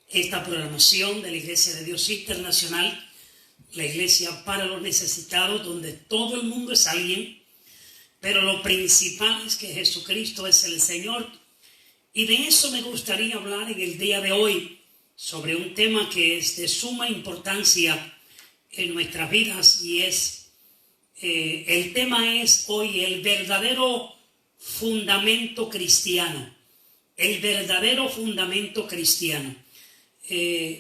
esta programación de la Iglesia de Dios Internacional, la iglesia para los necesitados, donde todo el mundo es alguien, pero lo principal es que Jesucristo es el Señor. Y de eso me gustaría hablar en el día de hoy, sobre un tema que es de suma importancia en nuestras vidas, y el tema es hoy el verdadero fundamento cristiano. El verdadero fundamento cristiano.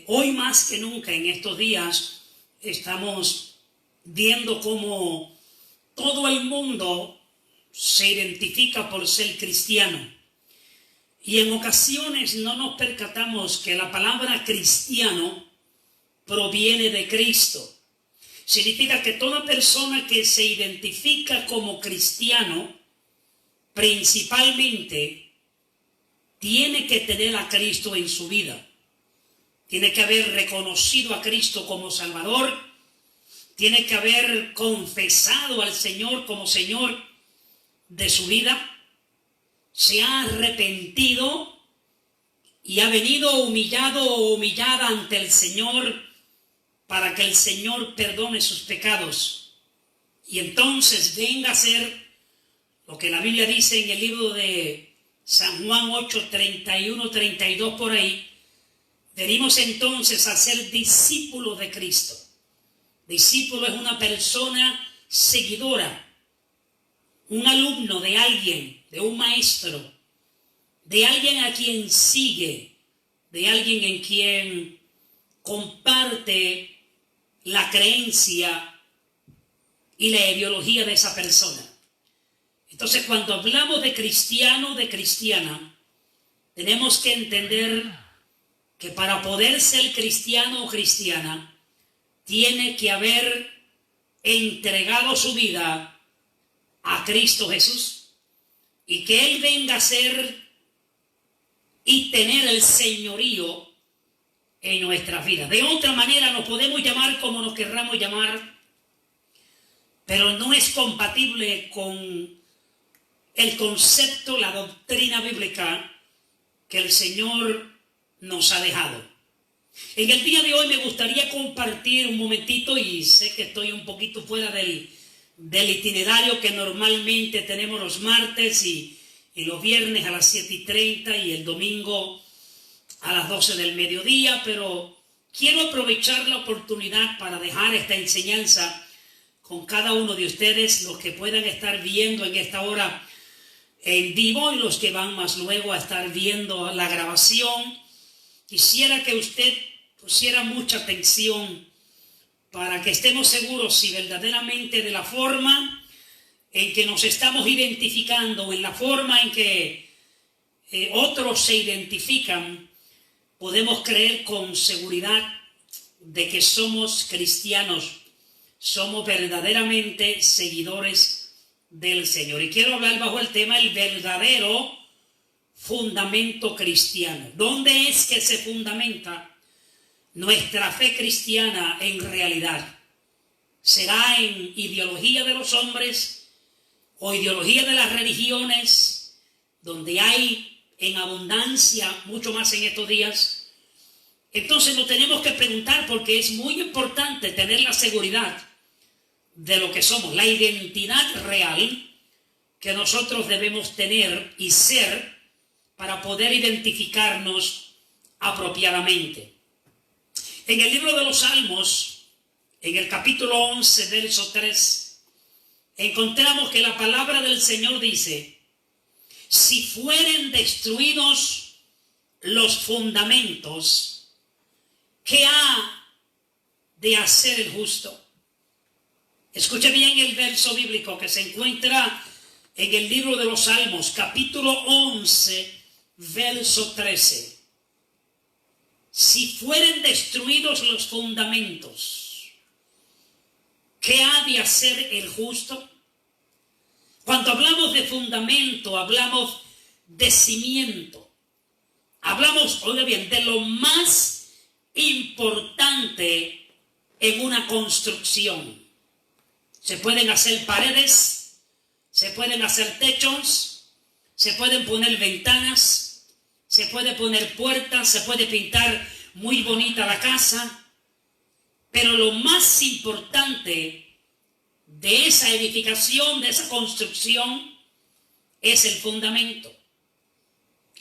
Hoy más que nunca en estos días estamos viendo cómo todo el mundo se identifica por ser cristiano. Y en ocasiones no nos percatamos que la palabra cristiano proviene de Cristo. Significa que toda persona que se identifica como cristiano, principalmente, tiene que tener a Cristo en su vida. Tiene que haber reconocido a Cristo como Salvador. Tiene que haber confesado al Señor como Señor de su vida. Se ha arrepentido y ha venido humillado o humillada ante el Señor para que el Señor perdone sus pecados. Y entonces venga a ser lo que la Biblia dice en el libro de San Juan 8, 31, 32 por ahí. Venimos entonces a ser discípulos de Cristo. Discípulo es una persona seguidora, un alumno de alguien, de un maestro, de alguien a quien sigue, de alguien en quien comparte la creencia y la ideología de esa persona. Entonces, cuando hablamos de cristiano, de cristiana, tenemos que entender que para poder ser cristiano o cristiana, tiene que haber entregado su vida a Cristo Jesús, y que Él venga a ser y tener el señorío en nuestras vidas. De otra manera nos podemos llamar como nos querramos llamar, pero no es compatible con el concepto, la doctrina bíblica que el Señor nos ha dejado. En el día de hoy me gustaría compartir un momentito, y sé que estoy un poquito fuera del itinerario que normalmente tenemos los martes y los viernes a las 7:30 y el domingo a las 12 del mediodía, pero quiero aprovechar la oportunidad para dejar esta enseñanza con cada uno de ustedes, los que puedan estar viendo en esta hora en vivo y los que van más luego a estar viendo la grabación. Quisiera que usted pusiera mucha atención para que estemos seguros si verdaderamente de la forma en que nos estamos identificando, en la forma en que otros se identifican, podemos creer con seguridad de que somos cristianos, somos verdaderamente seguidores del Señor. Y quiero hablar bajo el tema el verdadero fundamento cristiano. ¿Dónde es que se fundamenta nuestra fe cristiana en realidad? ¿Será en ideología de los hombres o ideología de las religiones, donde hay en abundancia, mucho más en estos días? Entonces nos tenemos que preguntar, porque es muy importante tener la seguridad de lo que somos, la identidad real que nosotros debemos tener y ser para poder identificarnos apropiadamente. En el libro de los Salmos, en el capítulo 11, verso 3, encontramos que la palabra del Señor dice: si fueren destruidos los fundamentos, ¿qué ha de hacer el justo? Escuche bien el verso bíblico que se encuentra en el libro de los Salmos, capítulo 11, verso 13. Si fueren destruidos los fundamentos, ¿qué ha de hacer el justo? Cuando hablamos de fundamento, hablamos de cimiento. Hablamos, oiga bien, de lo más importante en una construcción. Se pueden hacer paredes, se pueden hacer techos, se pueden poner ventanas, se puede poner puertas, se puede pintar muy bonita la casa, pero lo más importante de esa edificación, de esa construcción, es el fundamento.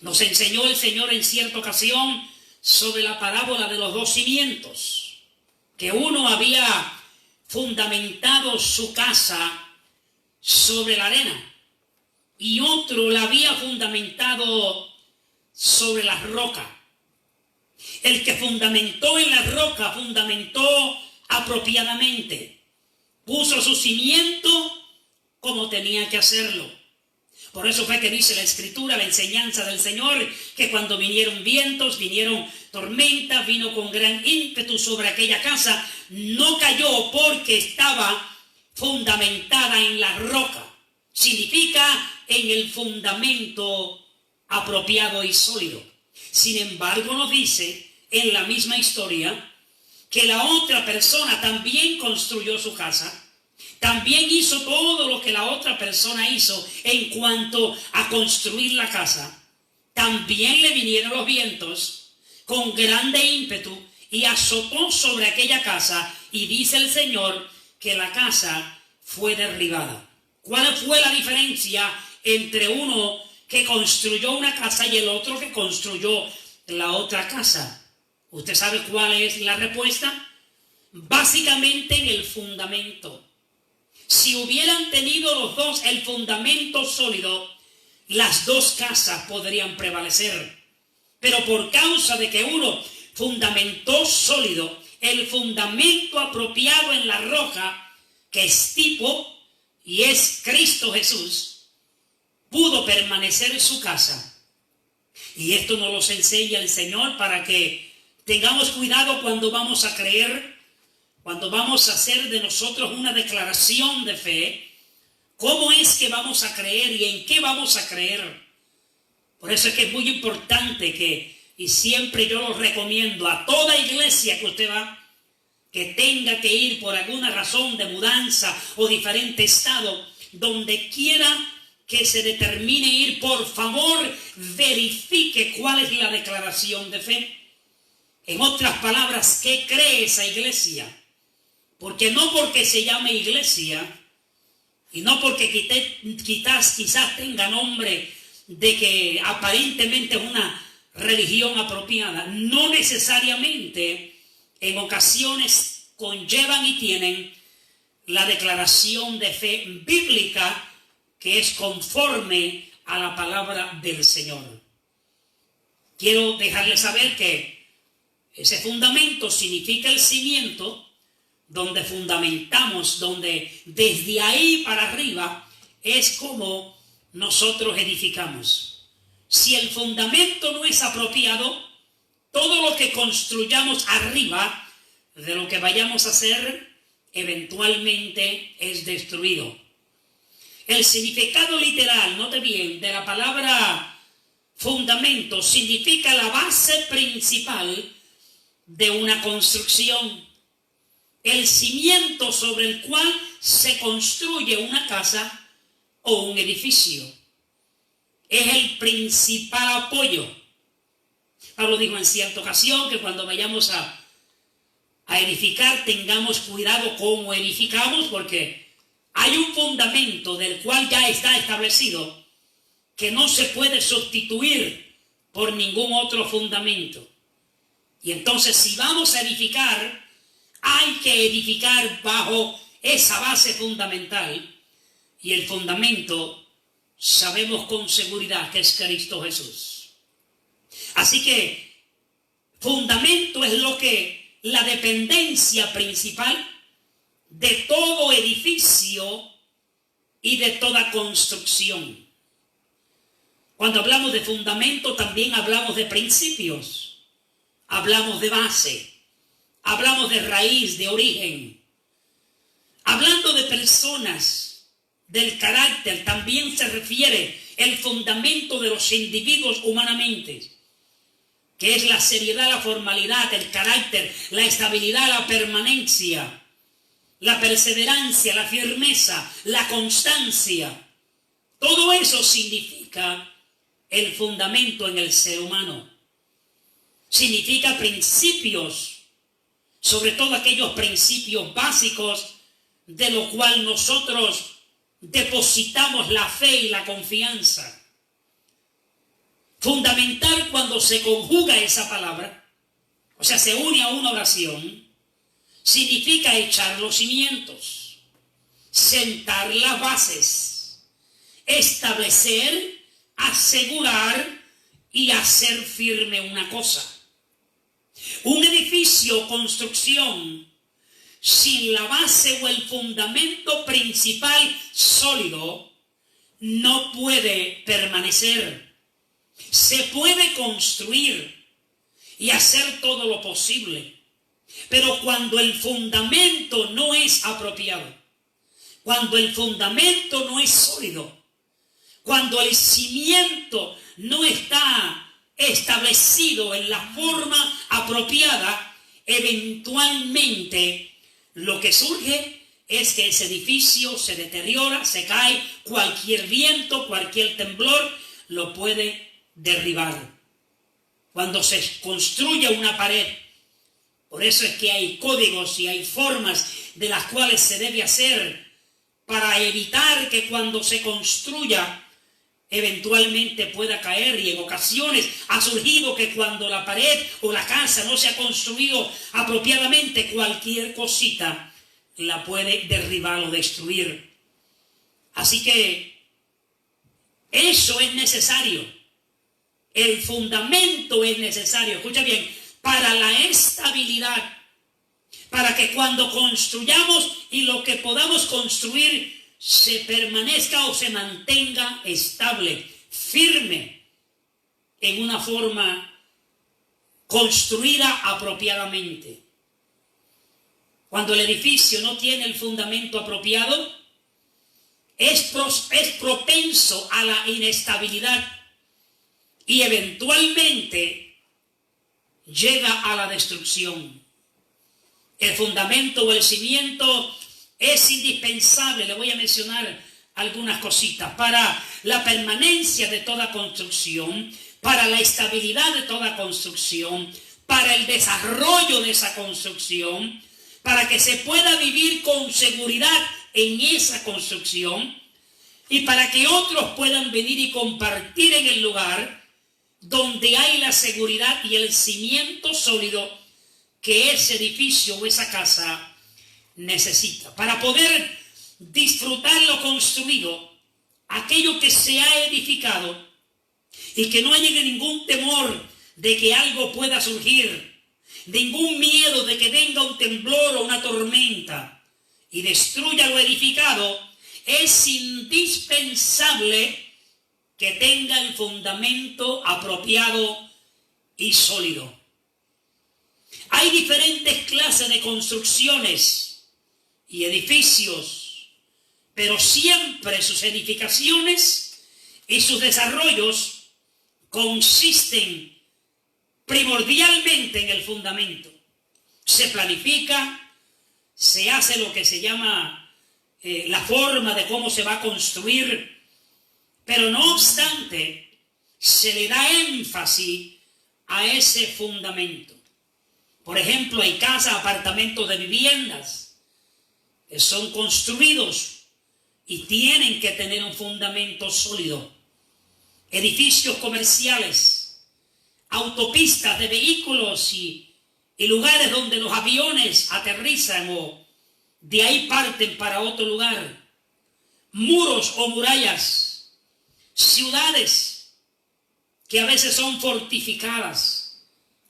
Nos enseñó el Señor en cierta ocasión sobre la parábola de los dos cimientos, que uno había fundamentado su casa sobre la arena y otro la había fundamentado sobre la roca. El que fundamentó en la roca fundamentó apropiadamente, puso su cimiento como tenía que hacerlo. Por eso fue que dice la Escritura, la enseñanza del Señor, que cuando vinieron vientos, vinieron tormentas, vino con gran ímpetu sobre aquella casa, no cayó porque estaba fundamentada en la roca. Significa en el fundamento apropiado y sólido. Sin embargo, nos dice en la misma historia que la otra persona también construyó su casa, también hizo todo lo que la otra persona hizo en cuanto a construir la casa. También le vinieron los vientos con grande ímpetu y azotó sobre aquella casa, y dice el Señor que la casa fue derribada. ¿Cuál fue la diferencia entre uno que construyó una casa y el otro que construyó la otra casa? ¿Usted sabe cuál es la respuesta? Básicamente en el fundamento. Si hubieran tenido los dos el fundamento sólido, las dos casas podrían prevalecer. Pero por causa de que uno fundamentó sólido, el fundamento apropiado en la roca, que es tipo y es Cristo Jesús, pudo permanecer en su casa. Y esto nos lo enseña el Señor para que tengamos cuidado cuando vamos a creer, cuando vamos a hacer de nosotros una declaración de fe. ¿Cómo es que vamos a creer y en qué vamos a creer? Por eso es que es muy importante que, y siempre yo lo recomiendo a toda iglesia que usted va, que tenga que ir por alguna razón de mudanza o diferente estado, donde quiera que se determine ir, por favor, verifique cuál es la declaración de fe. En otras palabras, ¿qué cree esa iglesia? Porque no porque se llame iglesia y no porque quizás tenga nombre de que aparentemente es una religión apropiada, no necesariamente en ocasiones conllevan y tienen la declaración de fe bíblica que es conforme a la palabra del Señor. Quiero dejarles saber que ese fundamento significa el cimiento donde fundamentamos, donde desde ahí para arriba es como nosotros edificamos. Si el fundamento no es apropiado, todo lo que construyamos arriba de lo que vayamos a hacer eventualmente es destruido. El significado literal, note bien, de la palabra fundamento significa la base principal de una construcción. El cimiento sobre el cual se construye una casa o un edificio. Es el principal apoyo. Pablo dijo en cierta ocasión que cuando vayamos a edificar tengamos cuidado cómo edificamos, porque hay un fundamento del cual ya está establecido que no se puede sustituir por ningún otro fundamento. Y entonces si vamos a edificar, hay que edificar bajo esa base fundamental. Y el fundamento sabemos con seguridad que es Cristo Jesús. Así que fundamento es la dependencia principal de todo edificio y de toda construcción. Cuando hablamos de fundamento también hablamos de principios, hablamos de base, hablamos de raíz, de origen. Hablando de personas, del carácter, también se refiere el fundamento de los individuos humanamente, que es la seriedad, la formalidad, el carácter, la estabilidad, la permanencia, la perseverancia, la firmeza, la constancia. Todo eso significa el fundamento en el ser humano. significa principios, sobre todo aquellos principios básicos de lo cual nosotros depositamos la fe y la confianza. Fundamental cuando se conjuga esa palabra, o sea, se une a una oración, significa echar los cimientos, sentar las bases, establecer, asegurar y hacer firme una cosa. Un edificio o construcción sin la base o el fundamento principal sólido no puede permanecer. Se puede construir y hacer todo lo posible, pero cuando el fundamento no es apropiado, cuando el fundamento no es sólido, cuando el cimiento no está establecido en la forma apropiada, eventualmente lo que surge es que ese edificio se deteriora, se cae, cualquier viento, cualquier temblor lo puede derribar. Cuando se construye una pared, por eso es que hay códigos y hay formas de las cuales se debe hacer para evitar que cuando se construya eventualmente pueda caer, y en ocasiones ha surgido que cuando la pared o la casa no se ha construido apropiadamente, cualquier cosita la puede derribar o destruir. Así que eso es necesario. El fundamento es necesario, escucha bien, para la estabilidad, para que cuando construyamos y lo que podamos construir se permanezca o se mantenga estable, firme, en una forma construida apropiadamente. Cuando el edificio no tiene el fundamento apropiado, es propenso a la inestabilidad y eventualmente llega a la destrucción. El fundamento o el cimiento es indispensable. Le voy a mencionar algunas cositas para la permanencia de toda construcción, para la estabilidad de toda construcción, para el desarrollo de esa construcción, para que se pueda vivir con seguridad en esa construcción y para que otros puedan venir y compartir en el lugar donde hay la seguridad y el cimiento sólido que ese edificio o esa casa necesita. Para poder disfrutar lo construido, aquello que se ha edificado, y que no haya ningún temor de que algo pueda surgir, ningún miedo de que venga un temblor o una tormenta y destruya lo edificado, es indispensable que tenga el fundamento apropiado y sólido. Hay diferentes clases de construcciones y edificios, pero siempre sus edificaciones y sus desarrollos consisten primordialmente en el fundamento. Se planifica, se hace lo que se llama la forma de cómo se va a construir, pero no obstante, se le da énfasis a ese fundamento. Por ejemplo, hay casas, apartamentos de viviendas que son construidos y tienen que tener un fundamento sólido. Edificios comerciales, autopistas de vehículos y lugares donde los aviones aterrizan o de ahí parten para otro lugar. Muros o murallas, ciudades que a veces son fortificadas.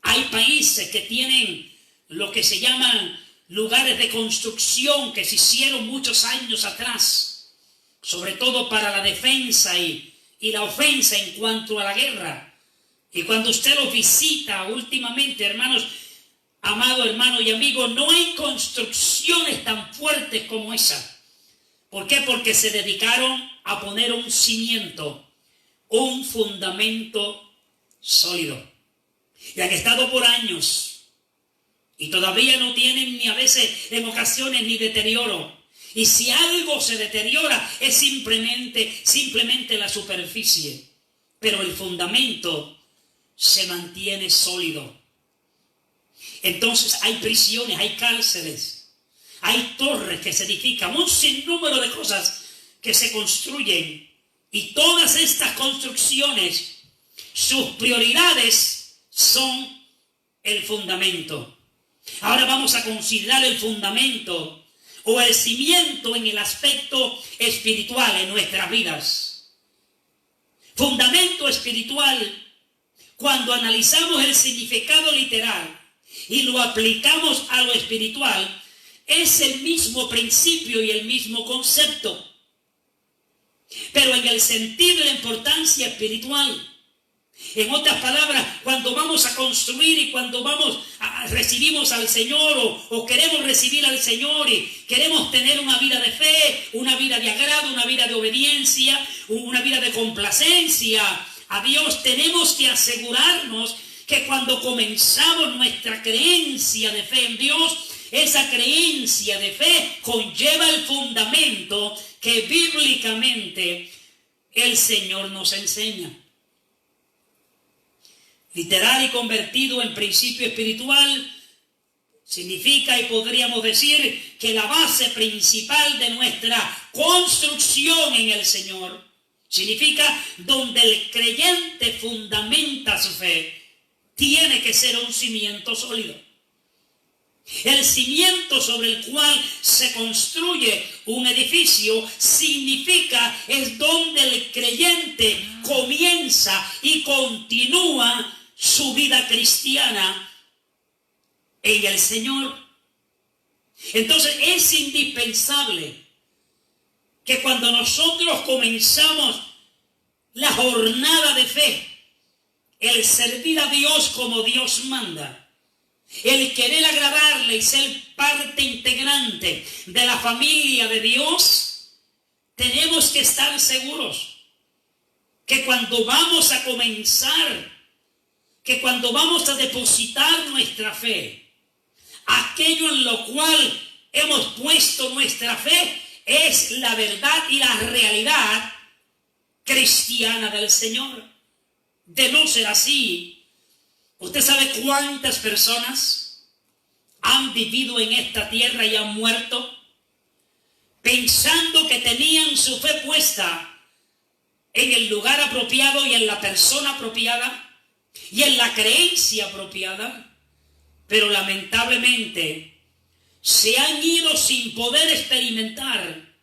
Hay países que tienen lo que se llaman lugares de construcción que se hicieron muchos años atrás, sobre todo para la defensa y la ofensa en cuanto a la guerra. Y cuando usted los visita últimamente, hermanos, amado hermano y amigo, no hay construcciones tan fuertes como esa. ¿Por qué? Porque se dedicaron a poner un cimiento, un fundamento sólido. Y han estado por años y todavía no tienen ni a veces en ocasiones ni deterioro. Y si algo se deteriora es simplemente la superficie, pero el fundamento se mantiene sólido. entonces hay prisiones, hay cárceles, hay torres que se edifican, un sinnúmero de cosas que se construyen. Y todas estas construcciones, sus prioridades son el fundamento. Ahora vamos a considerar el fundamento o el cimiento en el aspecto espiritual en nuestras vidas. Fundamento espiritual, cuando analizamos el significado literal y lo aplicamos a lo espiritual, es el mismo principio y el mismo concepto, pero en el sentido de la importancia espiritual. En otras palabras, cuando vamos a construir y cuando recibimos al Señor o queremos recibir al Señor y queremos tener una vida de fe, una vida de agrado, una vida de obediencia, una vida de complacencia a Dios, tenemos que asegurarnos que cuando comenzamos nuestra creencia de fe en Dios, esa creencia de fe conlleva el fundamento que bíblicamente el Señor nos enseña. Literal y convertido en principio espiritual significa, y podríamos decir, que la base principal de nuestra construcción en el Señor significa donde el creyente fundamenta su fe, tiene que ser un cimiento sólido. El cimiento sobre el cual se construye un edificio significa es donde el creyente comienza y continúa su vida cristiana en el Señor. Entonces es indispensable que cuando nosotros comenzamos la jornada de fe, el servir a Dios como Dios manda, el querer agradarle y ser parte integrante de la familia de Dios, tenemos que estar seguros que cuando vamos a comenzar, que cuando vamos a depositar nuestra fe, aquello en lo cual hemos puesto nuestra fe es la verdad y la realidad cristiana del Señor. De no ser así, ¿usted sabe cuántas personas han vivido en esta tierra y han muerto pensando que tenían su fe puesta en el lugar apropiado y en la persona apropiada y en la creencia apropiada, pero lamentablemente se han ido sin poder experimentar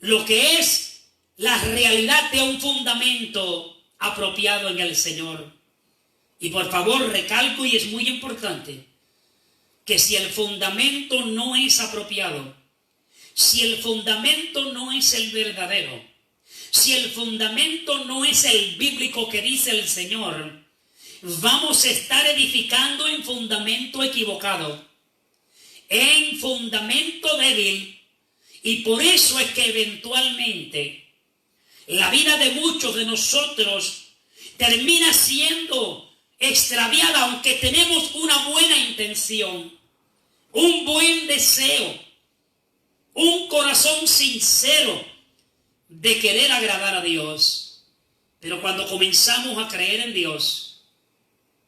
lo que es la realidad de un fundamento apropiado en el Señor? Y por favor recalco, y es muy importante, que si el fundamento no es apropiado, si el fundamento no es el verdadero, si el fundamento no es el bíblico que dice el Señor, vamos a estar edificando en fundamento equivocado, en fundamento débil, y por eso es que eventualmente la vida de muchos de nosotros termina siendo extraviada, aunque tenemos una buena intención, un buen deseo, un corazón sincero de querer agradar a Dios. Pero cuando comenzamos a creer en Dios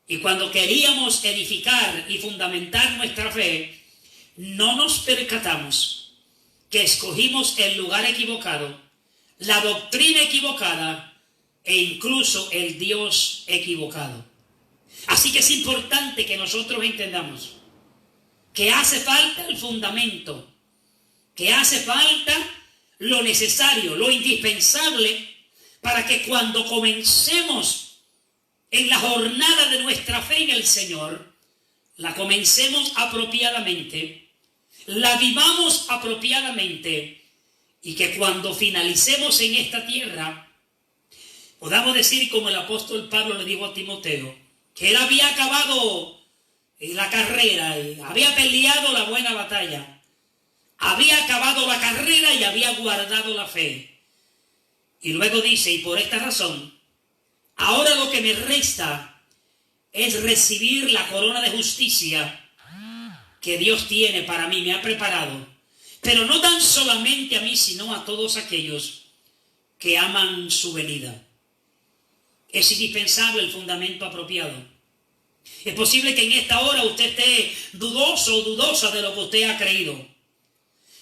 y cuando queríamos edificar y fundamentar nuestra fe, no nos percatamos que escogimos el lugar equivocado, la doctrina equivocada e incluso el Dios equivocado. Así que es importante que nosotros entendamos que hace falta el fundamento, que hace falta lo necesario, lo indispensable, para que cuando comencemos en la jornada de nuestra fe en el Señor, la comencemos apropiadamente, la vivamos apropiadamente, y que cuando finalicemos en esta tierra, podamos decir como el apóstol Pablo le dijo a Timoteo, que él había acabado la carrera y había peleado la buena batalla, había acabado la carrera y había guardado la fe. Y luego dice, y por esta razón, ahora lo que me resta es recibir la corona de justicia que Dios tiene para mí, me ha preparado, pero no tan solamente a mí, sino a todos aquellos que aman su venida. Es indispensable el fundamento apropiado. Es posible que en esta hora usted esté dudoso o dudosa de lo que usted ha creído.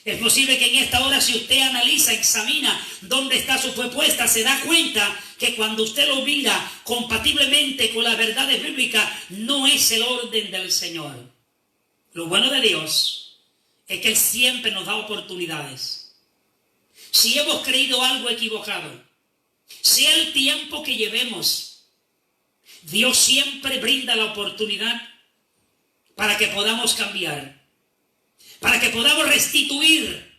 Es posible que en esta hora, si usted analiza, examina dónde está su fe puesta, se da cuenta que cuando usted lo mira compatiblemente con las verdades bíblicas, no es el orden del Señor. Lo bueno de Dios es que Él siempre nos da oportunidades. Si hemos creído algo equivocado, sea el tiempo que llevemos, Dios siempre brinda la oportunidad para que podamos cambiar, para que podamos restituir,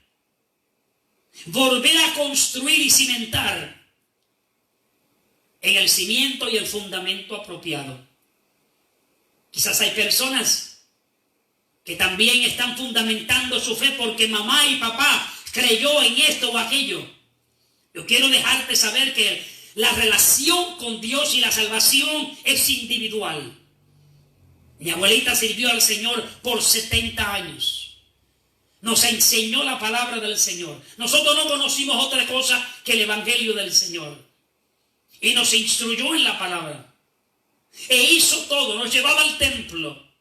volver a construir y cimentar en el cimiento y el fundamento apropiado. Quizás hay personas que también están fundamentando su fe porque mamá y papá creyó en esto o aquello. Yo quiero dejarte saber que la relación con Dios y la salvación es individual. Mi abuelita sirvió al Señor por 70 años. Nos enseñó la palabra del Señor. Nosotros no conocimos otra cosa que el Evangelio del Señor. Y nos instruyó en la palabra. E hizo todo. Nos llevaba al templo.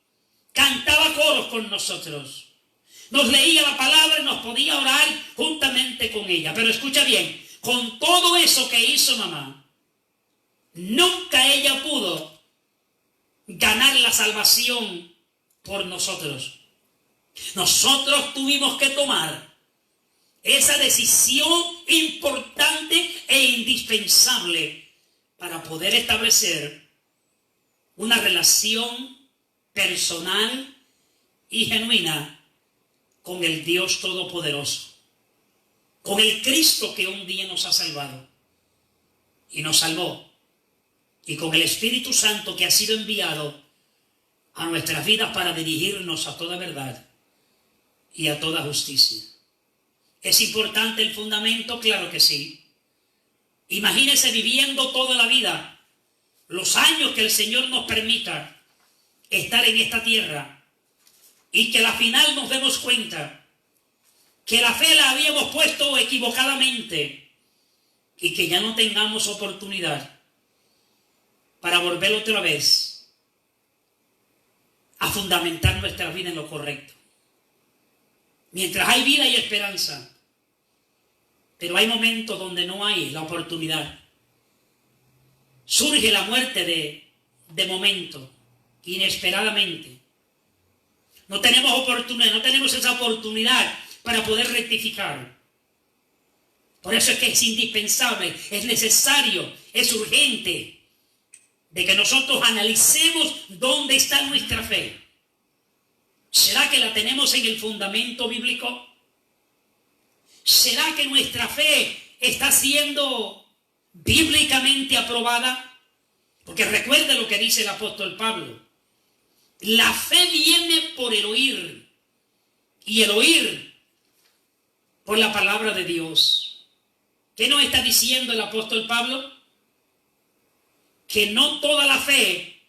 Cantaba coros con nosotros. Nos leía la palabra y nos podía orar juntamente con ella. Pero escucha bien. Con todo eso que hizo mamá, nunca ella pudo ganar la salvación por nosotros. Nosotros tuvimos que tomar esa decisión importante e indispensable para poder establecer una relación personal y genuina con el Dios Todopoderoso, con el Cristo que un día nos ha salvado y nos salvó, y con el Espíritu Santo que ha sido enviado a nuestras vidas para dirigirnos a toda verdad y a toda justicia. ¿Es importante el fundamento? Claro que sí. Imagínese viviendo toda la vida, los años que el Señor nos permita estar en esta tierra, y que al final nos demos cuenta que la fe la habíamos puesto equivocadamente y que ya no tengamos oportunidad para volver otra vez a fundamentar nuestra vida en lo correcto. Mientras hay vida y esperanza, pero hay momentos donde no hay la oportunidad. Surge la muerte de momento, inesperadamente. No tenemos oportunidad, no tenemos esa oportunidad para poder rectificar. Por eso es que es indispensable, es necesario, es urgente de que nosotros analicemos dónde está nuestra fe. ¿Será que la tenemos en el fundamento bíblico? ¿Será que nuestra fe está siendo bíblicamente aprobada? Porque recuerde lo que dice el apóstol Pablo. La fe viene por el oír, y el oír por la palabra de Dios. ¿Qué nos está diciendo el apóstol Pablo? Que no toda la fe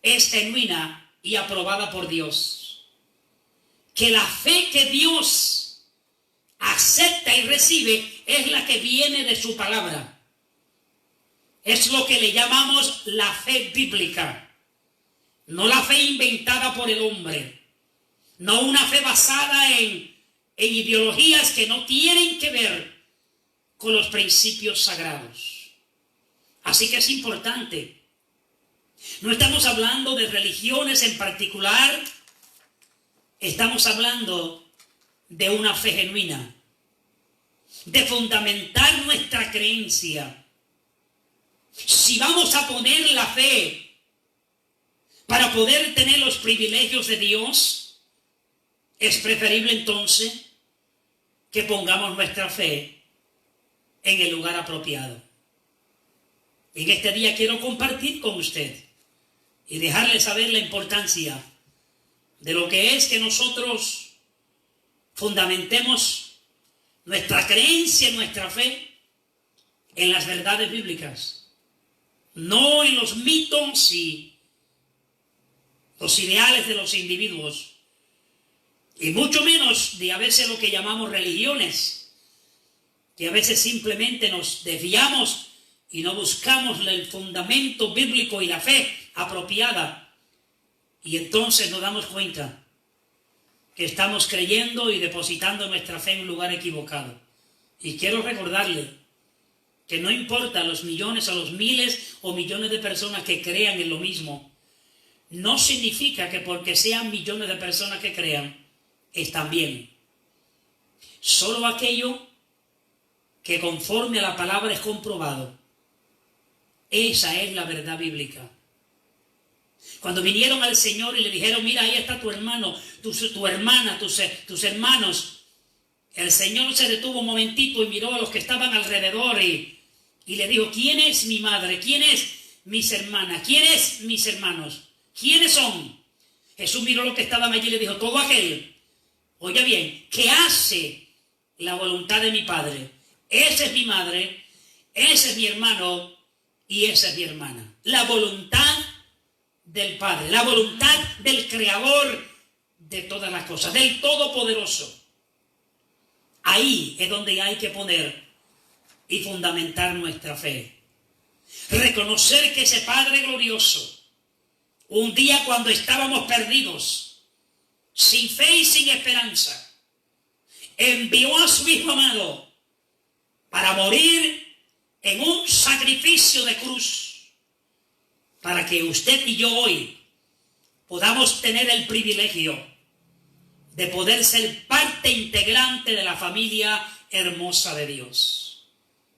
es genuina y aprobada por Dios. Que la fe que Dios acepta y recibe es la que viene de su palabra. Es lo que le llamamos la fe bíblica. No la fe inventada por el hombre. No una fe basada en ideologías que no tienen que ver con los principios sagrados. Así que es importante. No estamos hablando de religiones en particular. Estamos hablando de una fe genuina. De fundamentar nuestra creencia. Si vamos a poner la fe para poder tener los privilegios de Dios, es preferible entonces que pongamos nuestra fe en el lugar apropiado. En este día quiero compartir con usted y dejarle saber la importancia de lo que es que nosotros fundamentemos nuestra creencia, nuestra fe en las verdades bíblicas, no en los mitos y los ideales de los individuos, y mucho menos de a veces lo que llamamos religiones, que a veces simplemente nos desviamos y no buscamos el fundamento bíblico y la fe apropiada Y entonces nos damos cuenta que estamos creyendo y depositando nuestra fe en un lugar equivocado. Y quiero recordarle que no importa los millones o los miles o millones de personas que crean en lo mismo, no significa que porque sean millones de personas que crean, están bien. Solo aquello que conforme a la palabra es comprobado. Esa es la verdad bíblica. Cuando vinieron al Señor y le dijeron, mira, ahí está tu hermano, tu hermana, tus hermanos, el Señor se detuvo un momentito y miró a los que estaban alrededor y le dijo, ¿quién es mi madre? ¿Quién es mis hermanas? ¿Quién es mis hermanos? ¿Quiénes son? Jesús miró a los que estaban allí y le dijo, todo aquel, oiga bien, que hace la voluntad de mi Padre. Esa es mi madre, ese es mi hermano y esa es mi hermana. La voluntad del Padre, la voluntad del Creador de todas las cosas, del Todopoderoso. Ahí es donde hay que poner y fundamentar nuestra fe. Reconocer que ese Padre glorioso, un día cuando estábamos perdidos, sin fe y sin esperanza, envió a su Hijo amado para morir en un sacrificio de cruz, para que usted y yo hoy podamos tener el privilegio de poder ser parte integrante de la familia hermosa de Dios.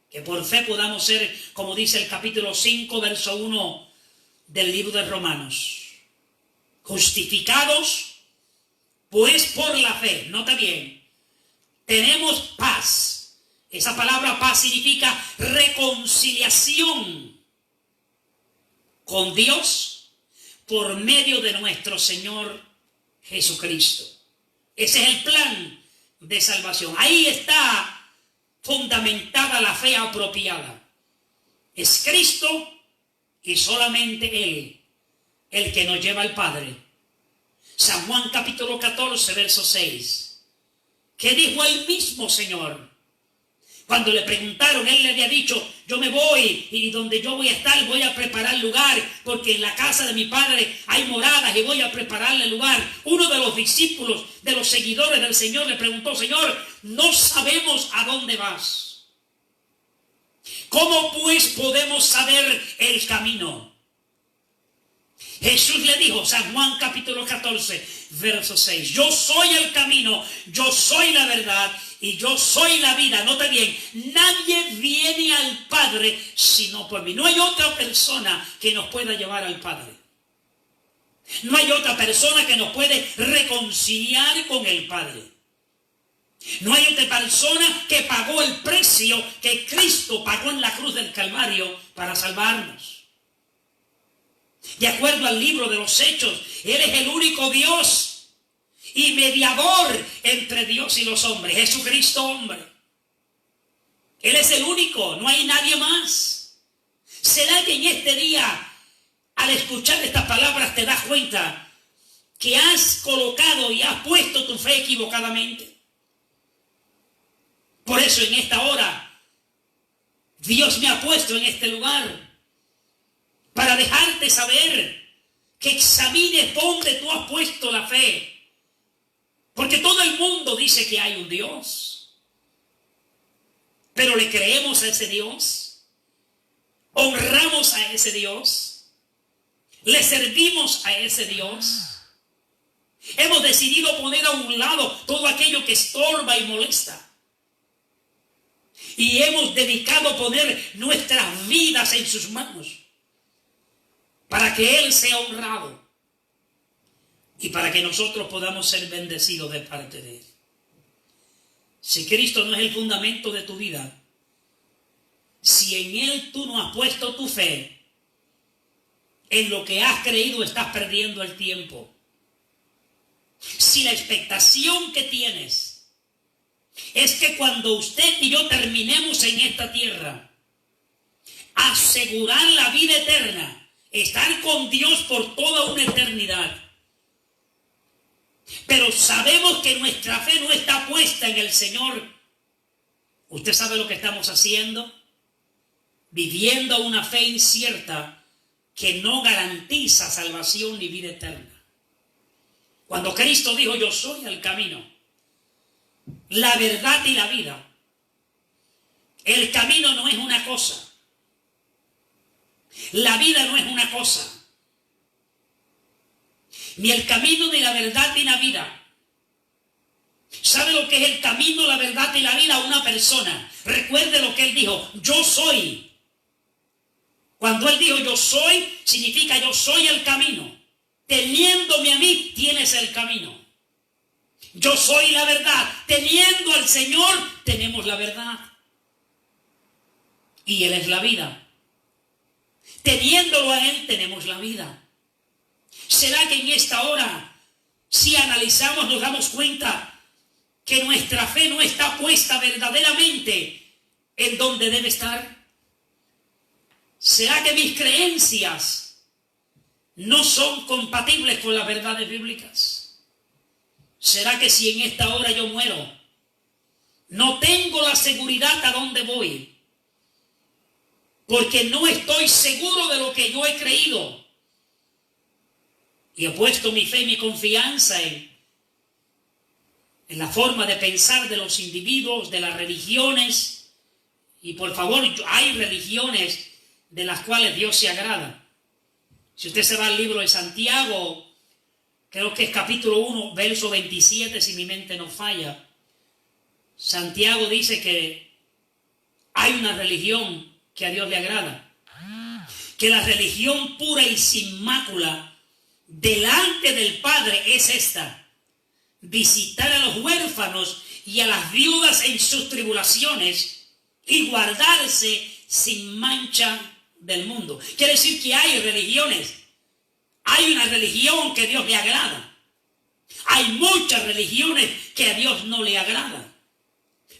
Que por fe podamos ser, como dice el capítulo 5, verso 1 del libro de Romanos, justificados pues por la fe. Nota bien, tenemos paz. Esa palabra paz significa reconciliación con Dios por medio de nuestro Señor Jesucristo. Ese es el plan de salvación. Ahí está fundamentada la fe apropiada. Es Cristo y solamente Él el que nos lleva al Padre. San Juan capítulo 14, verso 6. ¿Qué dijo el mismo Señor? Cuando le preguntaron, Él le había dicho, yo me voy y donde yo voy a estar voy a preparar lugar, porque en la casa de mi Padre hay moradas y voy a prepararle lugar. Uno de los discípulos, de los seguidores del Señor, le preguntó, Señor, no sabemos a dónde vas. ¿Cómo pues podemos saber el camino? Jesús le dijo, San Juan capítulo 14, verso 6, yo soy el camino, yo soy la verdad y yo soy la vida. Nota bien, nadie viene al Padre sino por mí. No hay otra persona que nos pueda llevar al Padre. No hay otra persona que nos puede reconciliar con el Padre. No hay otra persona que pagó el precio que Cristo pagó en la cruz del Calvario para salvarnos. De acuerdo al libro de los Hechos, Él es el único Dios y mediador entre Dios y los hombres, Jesucristo hombre. Él es el único, no hay nadie más. ¿Será que en este día, al escuchar estas palabras, te das cuenta que has colocado y has puesto tu fe equivocadamente? Por eso en esta hora, Dios me ha puesto en este lugar para dejarte saber que examines dónde tú has puesto la fe. Porque todo el mundo dice que hay un Dios. Pero ¿le creemos a ese Dios? ¿Honramos a ese Dios? ¿Le servimos a ese Dios? Hemos decidido poner a un lado todo aquello que estorba y molesta. Y hemos dedicado a poner nuestras vidas en sus manos, para que Él sea honrado y para que nosotros podamos ser bendecidos de parte de Él. Si Cristo no es el fundamento de tu vida, si en Él tú no has puesto tu fe, en lo que has creído estás perdiendo el tiempo. Si la expectación que tienes es que cuando usted y yo terminemos en esta tierra, asegurar la vida eterna, estar con Dios por toda una eternidad, pero sabemos que nuestra fe no está puesta en el Señor, ¿usted sabe lo que estamos haciendo? Viviendo una fe incierta que no garantiza salvación ni vida eterna. Cuando Cristo dijo, yo soy el camino, la verdad y la vida. El camino no es una cosa. La vida no es una cosa. Ni el camino, ni la verdad, ni la vida. ¿Sabe lo que es el camino, la verdad y la vida? Una persona. Recuerde lo que él dijo, yo soy. Cuando él dijo yo soy, significa yo soy el camino. Teniéndome a mí, tienes el camino. Yo soy la verdad. Teniendo al Señor, tenemos la verdad. Y Él es la vida. Teniéndolo a Él, tenemos la vida. ¿Será que en esta hora, si analizamos, nos damos cuenta que nuestra fe no está puesta verdaderamente en donde debe estar? ¿Será que mis creencias no son compatibles con las verdades bíblicas? ¿Será que si en esta hora yo muero, no tengo la seguridad a dónde voy? Porque no estoy seguro de lo que yo he creído. Y he puesto mi fe y mi confianza en la forma de pensar de los individuos, de las religiones. Y por favor, hay religiones de las cuales Dios se agrada. Si usted se va al libro de Santiago, creo que es capítulo 1, verso 27, si mi mente no falla. Santiago dice que hay una religión que a Dios le agrada. Que la religión pura y sin mácula delante del Padre es esta: visitar a los huérfanos y a las viudas en sus tribulaciones y guardarse sin mancha del mundo. Quiere decir que hay religiones. Hay una religión que a Dios le agrada. Hay muchas religiones que a Dios no le agrada.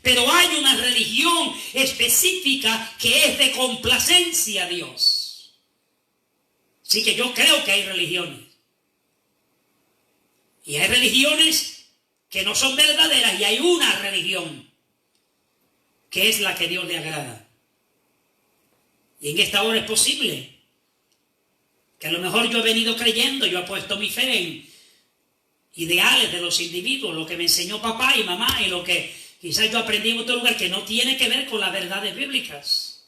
Pero hay una religión específica que es de complacencia a Dios. Así que yo creo que hay religiones. Y hay religiones que no son verdaderas, y hay una religión que es la que Dios le agrada. Y en esta hora es posible que a lo mejor yo he venido creyendo, yo he puesto mi fe en ideales de los individuos, lo que me enseñó papá y mamá y lo que quizás yo aprendí en otro lugar, que no tiene que ver con las verdades bíblicas.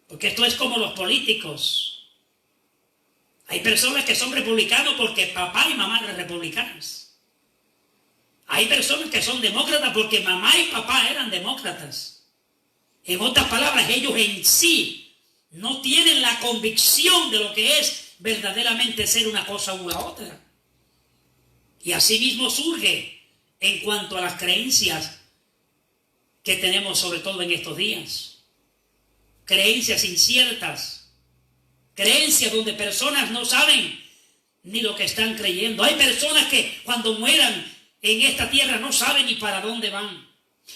Porque esto es como los políticos. Hay personas que son republicanos porque papá y mamá eran republicanos. Hay personas que son demócratas porque mamá y papá eran demócratas. En otras palabras, ellos en sí no tienen la convicción de lo que es verdaderamente ser una cosa u la otra. Y así mismo surge en cuanto a las creencias que tenemos, sobre todo en estos días. Creencias inciertas, creencias donde personas no saben ni lo que están creyendo. Hay personas que cuando mueran en esta tierra no saben ni para dónde van.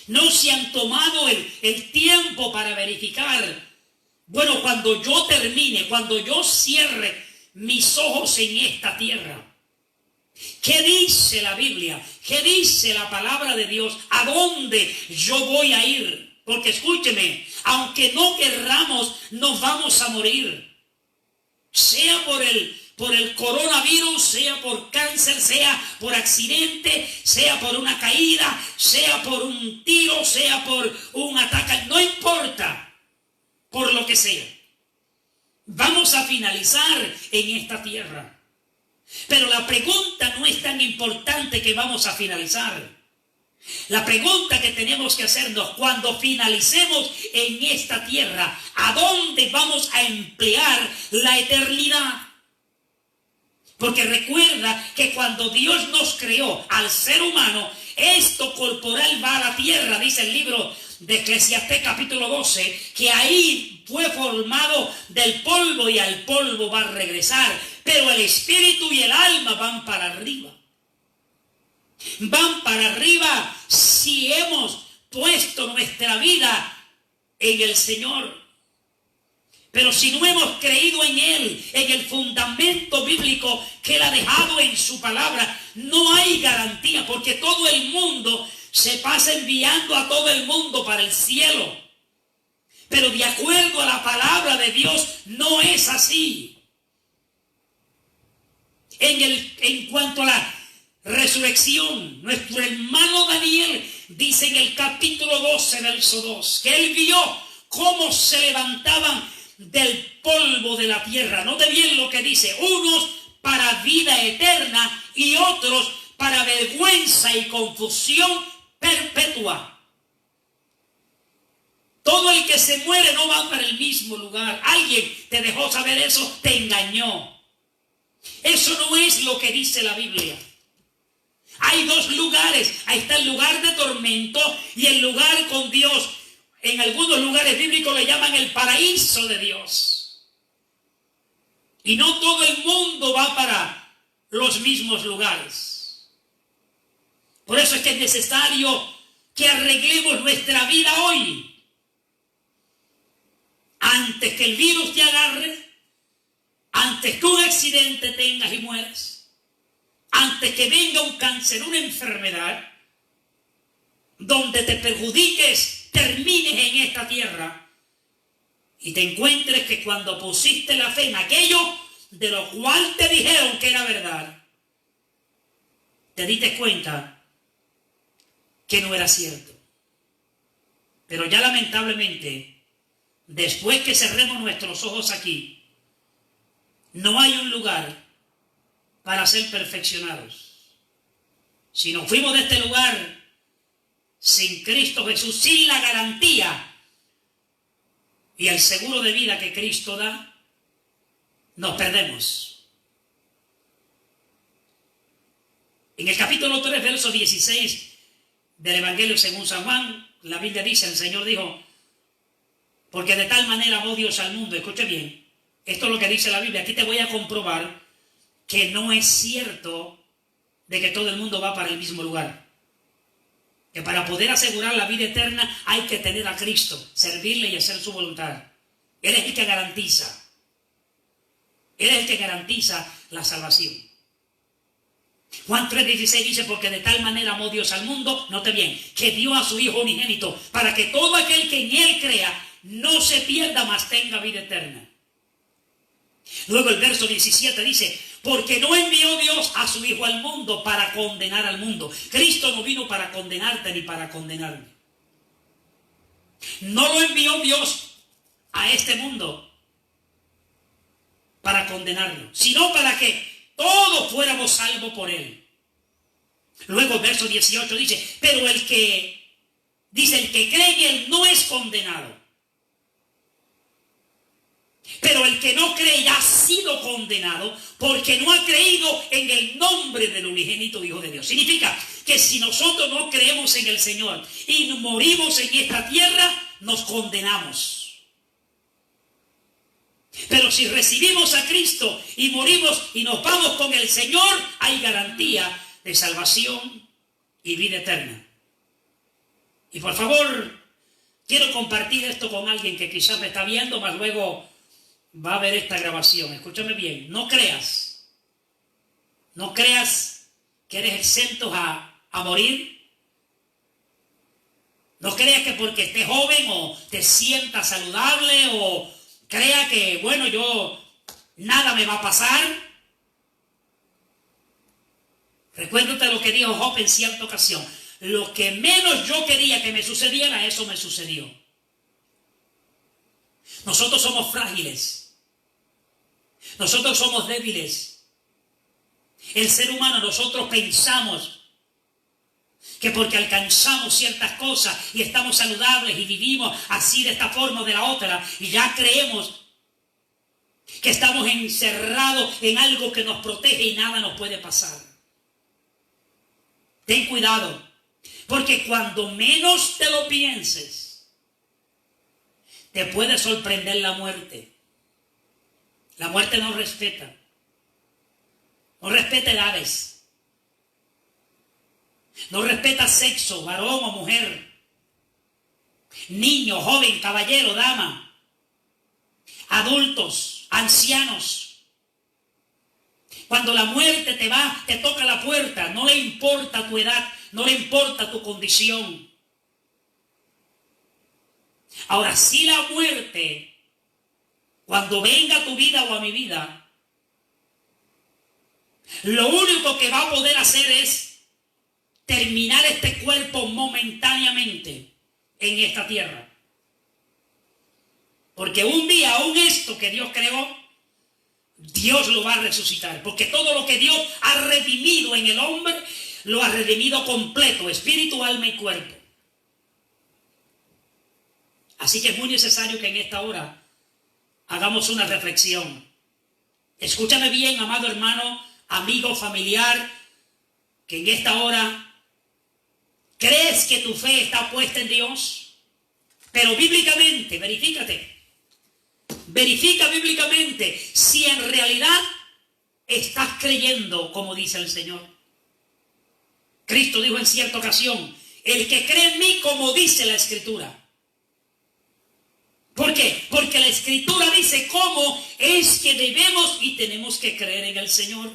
No se han tomado el tiempo para verificar. Bueno, cuando yo termine, cuando yo cierre mis ojos en esta tierra, ¿qué dice la Biblia? ¿Qué dice la palabra de Dios? ¿A dónde yo voy a ir? Porque escúcheme, aunque no querramos, nos vamos a morir. Sea por el coronavirus, sea por cáncer, sea por accidente, sea por una caída, sea por un tiro, sea por un ataque, no importa, por lo que sea. Vamos a finalizar en esta tierra. Pero la pregunta no es tan importante que vamos a finalizar. La pregunta que tenemos que hacernos cuando finalicemos en esta tierra, ¿a dónde vamos a emplear la eternidad? Porque recuerda que cuando Dios nos creó al ser humano, esto corporal va a la tierra, dice el libro de Eclesiastés capítulo 12, que ahí fue formado del polvo y al polvo va a regresar. Pero el espíritu y el alma van para arriba. Van para arriba si hemos puesto nuestra vida en el Señor. Pero si no hemos creído en Él, en el fundamento bíblico que Él ha dejado en su palabra, no hay garantía, porque todo el mundo se pasa enviando a todo el mundo para el cielo. Pero de acuerdo a la palabra de Dios, no es así. En cuanto a resurrección. Nuestro hermano Daniel dice en el capítulo 12, verso 2, que él vio cómo se levantaban del polvo de la tierra. Note bien lo que dice: unos para vida eterna y otros para vergüenza y confusión perpetua. Todo el que se muere no va para el mismo lugar. Alguien te dejó saber eso, te engañó. Eso no es lo que dice la Biblia. Hay dos lugares. Ahí está el lugar de tormento y el lugar con Dios. En algunos lugares bíblicos le llaman el paraíso de Dios. Y no todo el mundo va para los mismos lugares. Por eso es que es necesario que arreglemos nuestra vida hoy. Antes que el virus te agarre, antes que un accidente tengas y mueras, antes que venga un cáncer, una enfermedad, donde te perjudiques, termines en esta tierra y te encuentres que cuando pusiste la fe en aquello de lo cual te dijeron que era verdad, te diste cuenta que no era cierto. Pero ya lamentablemente, después que cerremos nuestros ojos aquí, no hay un lugar para ser perfeccionados. Si nos fuimos de este lugar sin Cristo Jesús, sin la garantía y el seguro de vida que Cristo da, nos perdemos. En el capítulo 3, verso 16 del Evangelio según San Juan, la Biblia dice, el Señor dijo: porque de tal manera amó Dios al mundo. Escuche bien, esto es lo que dice la Biblia. Aquí te voy a comprobar que no es cierto de que todo el mundo va para el mismo lugar. Que para poder asegurar la vida eterna hay que tener a Cristo, servirle y hacer su voluntad. Él es el que garantiza. Él es el que garantiza la salvación. Juan 3:16 dice: porque de tal manera amó Dios al mundo, note bien, que dio a su Hijo unigénito, para que todo aquel que en Él crea no se pierda, mas tenga vida eterna. Luego el verso 17 dice: porque no envió Dios a su Hijo al mundo para condenar al mundo. Cristo no vino para condenarte ni para condenarme. No lo envió Dios a este mundo para condenarlo, sino para que todos fuéramos salvos por Él. Luego el verso 18 dice: pero el que cree en Él no es condenado. Pero el que no cree ya ha sido condenado porque no ha creído en el nombre del unigénito Hijo de Dios. Significa que si nosotros no creemos en el Señor y morimos en esta tierra, nos condenamos. Pero si recibimos a Cristo y morimos y nos vamos con el Señor, hay garantía de salvación y vida eterna. Y por favor, quiero compartir esto con alguien que quizás me está viendo, mas luego va a ver esta grabación. Escúchame bien, no creas que eres exento a morir. No creas que porque estés joven o te sientas saludable o crea que, bueno, nada me va a pasar. Recuérdate lo que dijo Job en cierta ocasión: lo que menos yo quería que me sucediera, eso me sucedió. Nosotros somos frágiles. Nosotros somos débiles. El ser humano, nosotros pensamos que porque alcanzamos ciertas cosas y estamos saludables y vivimos así de esta forma o de la otra, y ya creemos que estamos encerrados en algo que nos protege y nada nos puede pasar. Ten cuidado, porque cuando menos te lo pienses, te puede sorprender la muerte. La muerte no respeta edades, no respeta sexo, varón o mujer, niño, joven, caballero, dama, adultos, ancianos. Cuando la muerte te toca la puerta, no le importa tu edad, no le importa tu condición. Ahora, si la muerte, cuando venga a tu vida o a mi vida, Lo único que va a poder hacer es terminar este cuerpo momentáneamente en esta tierra. Porque un día, aún esto que Dios creó, Dios lo va a resucitar. Porque todo lo que Dios ha redimido en el hombre, lo ha redimido completo, espíritu, alma y cuerpo. Así que es muy necesario que en esta hora hagamos una reflexión. Escúchame bien, amado hermano, amigo, familiar, que en esta hora crees que tu fe está puesta en Dios, pero bíblicamente, verifica bíblicamente si en realidad estás creyendo como dice el Señor. Cristo dijo en cierta ocasión, el que cree en mí como dice la Escritura. ¿Por qué? Porque la Escritura dice cómo es que debemos y tenemos que creer en el Señor.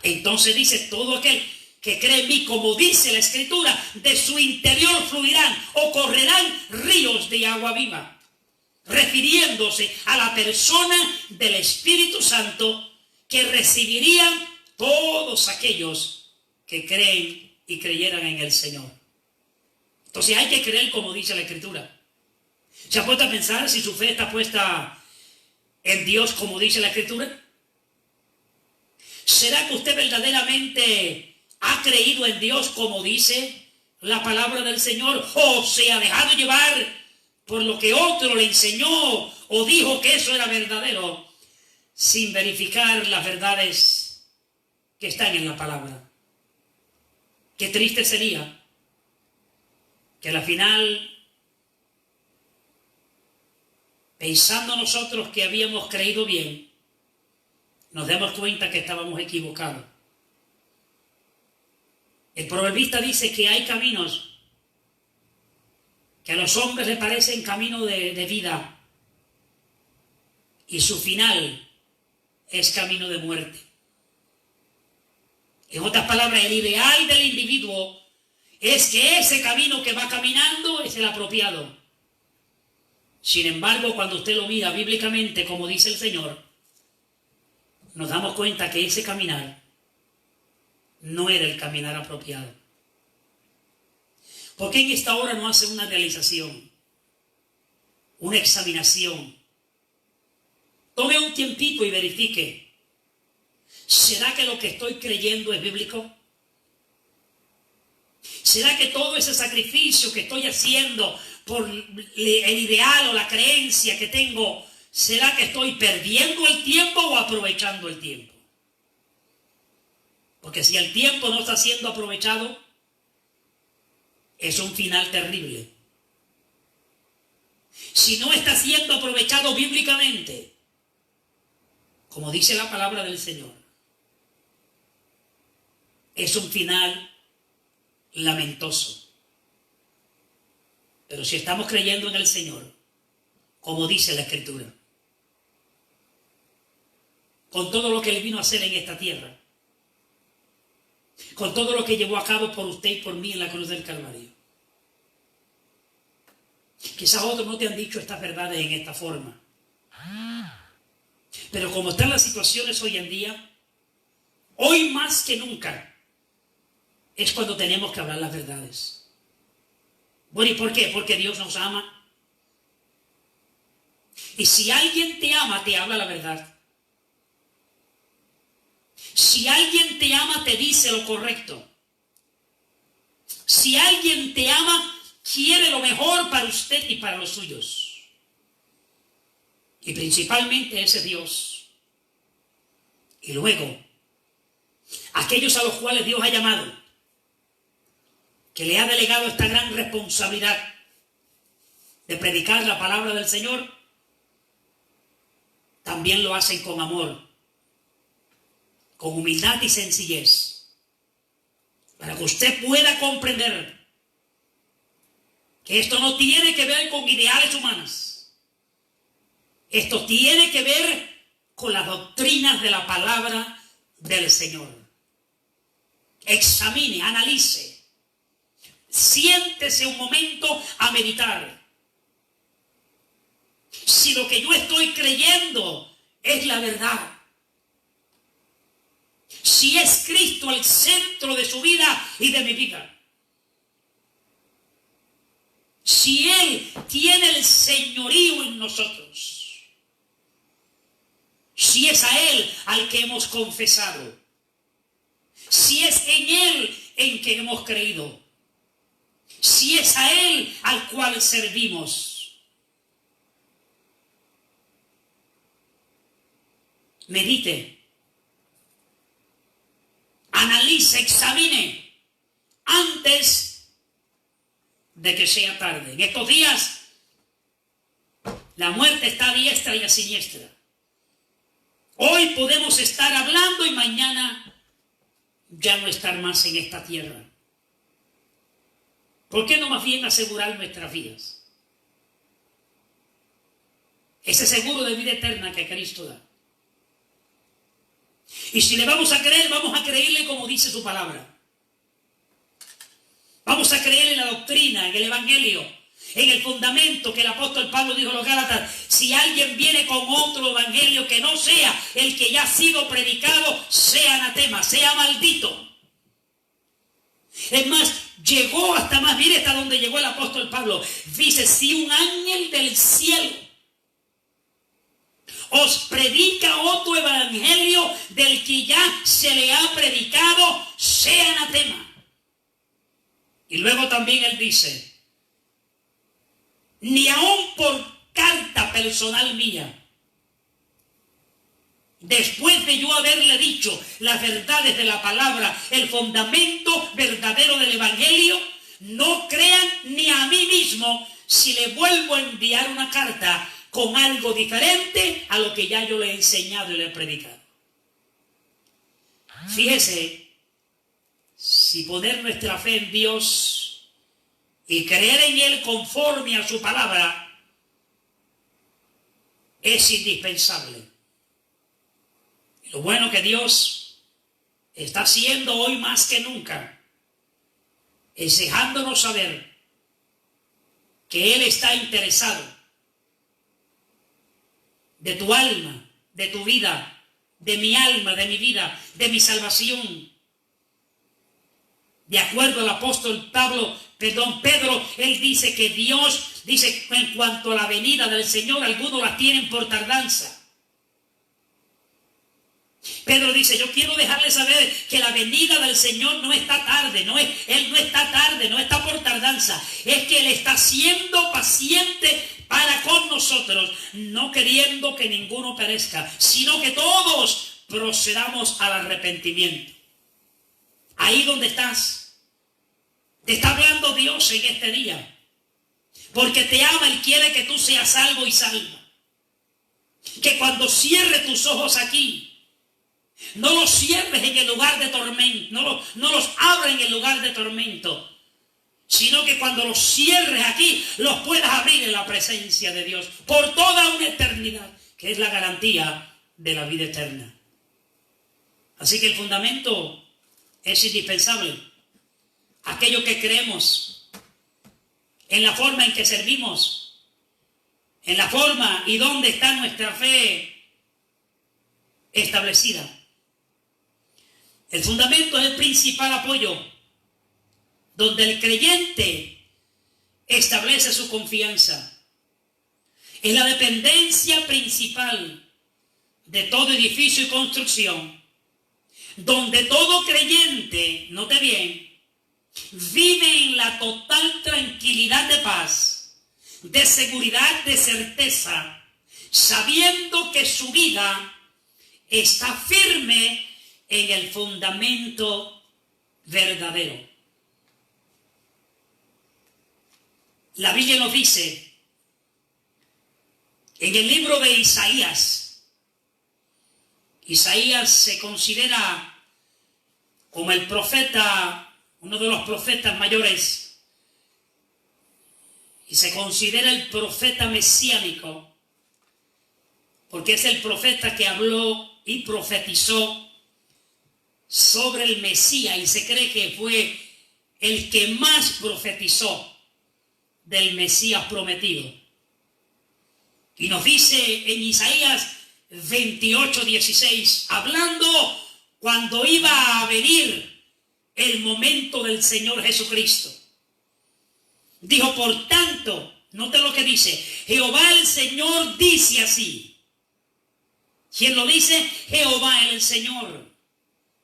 Entonces dice, todo aquel que cree en mí, como dice la Escritura, de su interior fluirán o correrán ríos de agua viva. Refiriéndose a la persona del Espíritu Santo que recibirían todos aquellos que creen y creyeran en el Señor. Entonces hay que creer como dice la Escritura. ¿Se ha puesto a pensar si su fe está puesta en Dios como dice la Escritura? ¿Será que usted verdaderamente ha creído en Dios como dice la palabra del Señor? ¿O se ha dejado llevar por lo que otro le enseñó o dijo que eso era verdadero sin verificar las verdades que están en la palabra? Qué triste sería que al final, pensando nosotros que habíamos creído bien, nos demos cuenta que estábamos equivocados. El proverbista dice que hay caminos que a los hombres les parecen camino de vida y su final es camino de muerte. En otras palabras, el ideal del individuo es que ese camino que va caminando es el apropiado. Sin embargo, cuando usted lo mira bíblicamente, como dice el Señor, nos damos cuenta que ese caminar no era el caminar apropiado. ¿Por qué en esta hora no hace una realización, una examinación? Tome un tiempito y verifique. ¿Será que lo que estoy creyendo es bíblico? ¿Será que todo ese sacrificio que estoy haciendo por el ideal o la creencia que tengo, será que estoy perdiendo el tiempo o aprovechando el tiempo? Porque si el tiempo no está siendo aprovechado, es un final terrible. Si no está siendo aprovechado bíblicamente, como dice la palabra del Señor, es un final lamentoso. Pero si estamos creyendo en el Señor, como dice la Escritura, con todo lo que Él vino a hacer en esta tierra, con todo lo que llevó a cabo por usted y por mí en la cruz del Calvario. Quizás otros no te han dicho estas verdades en esta forma. Pero como están las situaciones hoy en día, hoy más que nunca, es cuando tenemos que hablar las verdades. Bueno, ¿y por qué? Porque Dios nos ama. Y si alguien te ama, te habla la verdad. Si alguien te ama, te dice lo correcto. Si alguien te ama, quiere lo mejor para usted y para los suyos. Y principalmente ese Dios. Y luego, aquellos a los cuales Dios ha llamado, que le ha delegado esta gran responsabilidad de predicar la palabra del Señor, también lo hacen con amor, con humildad y sencillez, para que usted pueda comprender que esto no tiene que ver con ideales humanas. Esto tiene que ver con las doctrinas de la palabra del Señor. Examine, analice, siéntese un momento a meditar. Si lo que yo estoy creyendo es la verdad. Cristo al centro de su vida y de mi vida. Si Él tiene el señorío en nosotros, si es a Él al que hemos confesado, si es en Él en que hemos creído, si es a Él al cual servimos, medite, analice, examine antes de que sea tarde. En estos días la muerte está a diestra y a siniestra. Hoy podemos estar hablando y mañana ya no estar más en esta tierra. ¿Por qué no más bien asegurar nuestras vidas? Ese seguro de vida eterna que Cristo da. Y si le vamos a creer, vamos a creerle como dice su palabra. Vamos a creer en la doctrina, en el evangelio, en el fundamento que el apóstol Pablo dijo a los Gálatas. Si alguien viene con otro evangelio que no sea el que ya ha sido predicado, sea anatema, sea maldito. Es más, llegó hasta más, mire hasta donde llegó el apóstol Pablo. Dice, si un ángel del cielo os predica otro evangelio del que ya se le ha predicado, sea anatema. Y luego también él dice, ni aun por carta personal mía, después de yo haberle dicho las verdades de la palabra, el fundamento verdadero del evangelio, no crean ni a mí mismo si le vuelvo a enviar una carta con algo diferente a lo que ya yo le he enseñado y le he predicado. Fíjese, si poner nuestra fe en Dios y creer en Él conforme a su palabra es indispensable. Y lo bueno que Dios está haciendo hoy más que nunca es dejándonos saber que Él está interesado de tu alma, de tu vida, de mi alma, de mi vida, de mi salvación. De acuerdo al apóstol Pedro, él dice que Dios, dice en cuanto a la venida del Señor, algunos la tienen por tardanza. Pedro dice, yo quiero dejarles saber que la venida del Señor no está tarde, Él no está tarde, no está por tardanza. Es que Él está siendo paciente para con nosotros, no queriendo que ninguno perezca, sino que todos procedamos al arrepentimiento. Ahí donde estás, te está hablando Dios en este día, porque te ama y quiere que tú seas salvo y salva. Que cuando cierres tus ojos aquí, no los cierres en el lugar de tormento, no los abras en el lugar de tormento, sino que cuando los cierres aquí, los puedas abrir en la presencia de Dios por toda una eternidad, que es la garantía de la vida eterna. Así que el fundamento es indispensable. Aquello que creemos, en la forma en que servimos, en la forma y dónde está nuestra fe establecida. El fundamento es el principal apoyo, donde el creyente establece su confianza. Es la dependencia principal de todo edificio y construcción, donde todo creyente, note bien, vive en la total tranquilidad de paz, de seguridad, de certeza, sabiendo que su vida está firme en el fundamento verdadero. La Biblia nos dice en el libro de Isaías se considera como el profeta, uno de los profetas mayores, y se considera el profeta mesiánico, porque es el profeta que habló y profetizó sobre el Mesías, y se cree que fue el que más profetizó del Mesías prometido. Y nos dice en Isaías 28:16, hablando cuando iba a venir el momento del Señor Jesucristo. Dijo, por tanto, note lo que dice, Jehová el Señor dice así. ¿Quién lo dice? Jehová el Señor.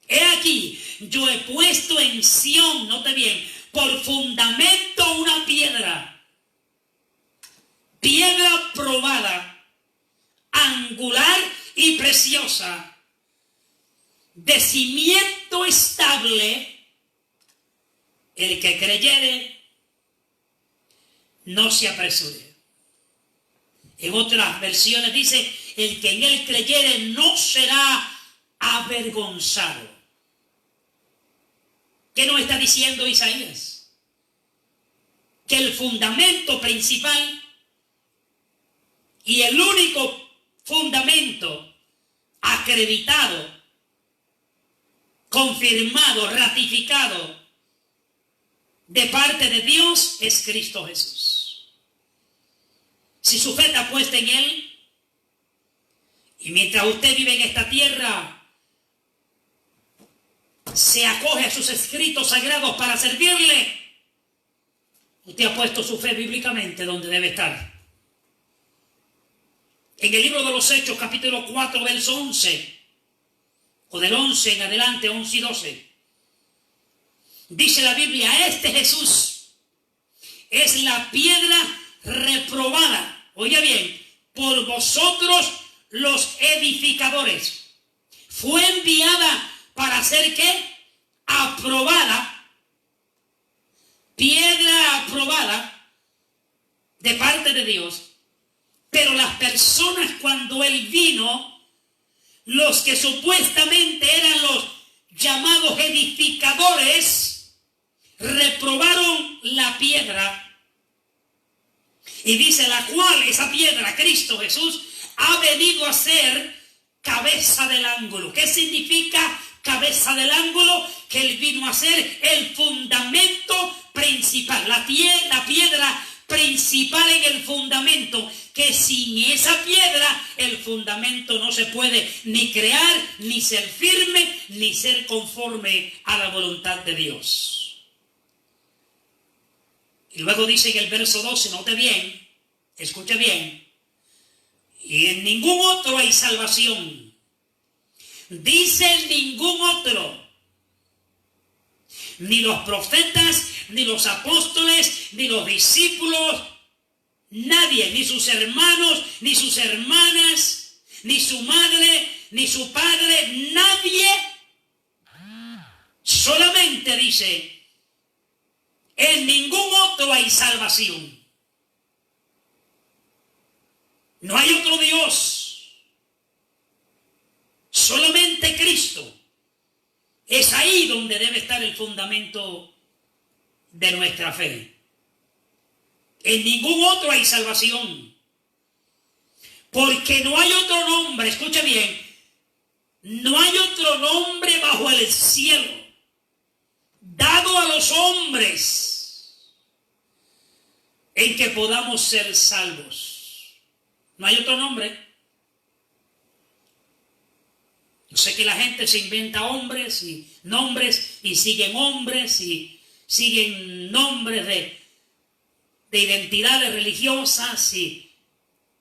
He aquí, yo he puesto en Sión, note bien, por fundamento una piedra probada, angular y preciosa, de cimiento estable. El que creyere, no se apresure. En otras versiones dice, el que en él creyere no será avergonzado. ¿Qué nos está diciendo Isaías? Que el fundamento principal y el único fundamento acreditado, confirmado, ratificado de parte de Dios es Cristo Jesús. Si su fe está puesta en Él, y mientras usted vive en esta tierra, se acoge a sus escritos sagrados para servirle, usted ha puesto su fe bíblicamente donde debe estar. En el libro de los Hechos, capítulo 4, verso 11, o del 11 en adelante, 11 y 12, dice la Biblia, este Jesús es la piedra reprobada, oiga bien, por vosotros los edificadores. Fue enviada para ser ¿qué? Aprobada, piedra aprobada de parte de Dios. Pero las personas cuando Él vino, los que supuestamente eran los llamados edificadores, reprobaron la piedra. Y dice la cual, esa piedra, Cristo Jesús, ha venido a ser cabeza del ángulo. ¿Qué significa cabeza del ángulo? Que Él vino a ser el fundamento principal, la piedra principal en el fundamento, que sin esa piedra el fundamento no se puede ni crear, ni ser firme, ni ser conforme a la voluntad de Dios. Y luego dice en el verso 12, note bien, escuche bien, y en ningún otro hay salvación. Dice en ningún otro. Ni los profetas, ni los apóstoles, ni los discípulos, nadie, ni sus hermanos, ni sus hermanas, ni su madre, ni su padre, nadie. Solamente dice, en ningún otro hay salvación. No hay otro Dios. Solamente Cristo. Es ahí donde debe estar el fundamento de nuestra fe. En ningún otro hay salvación. Porque no hay otro nombre, escuche bien, no hay otro nombre bajo el cielo dado a los hombres en que podamos ser salvos. No hay otro nombre. Yo sé que la gente se inventa hombres y nombres y siguen hombres y siguen nombres de identidades religiosas,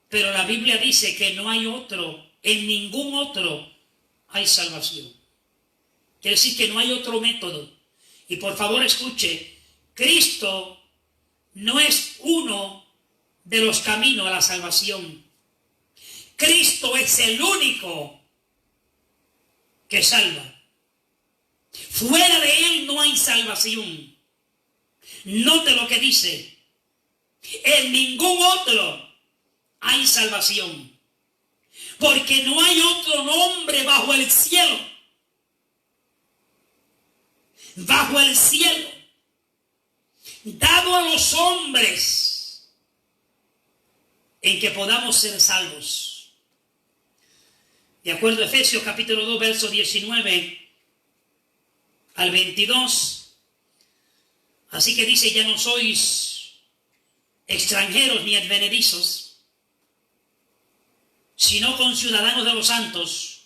pero la Biblia dice que no hay otro, en ningún otro hay salvación. Quiere decir que no hay otro método. Y por favor escuche, Cristo no es uno de los caminos a la salvación. Cristo es el único que salva. Fuera de Él no hay salvación. Note lo que dice. En ningún otro hay salvación. Porque no hay otro nombre bajo el cielo. Bajo el cielo. Dado a los hombres en que podamos ser salvos. De acuerdo a Efesios capítulo 2, versos 19 al 22. Así que dice, ya no sois extranjeros ni advenedizos, sino conciudadanos de los santos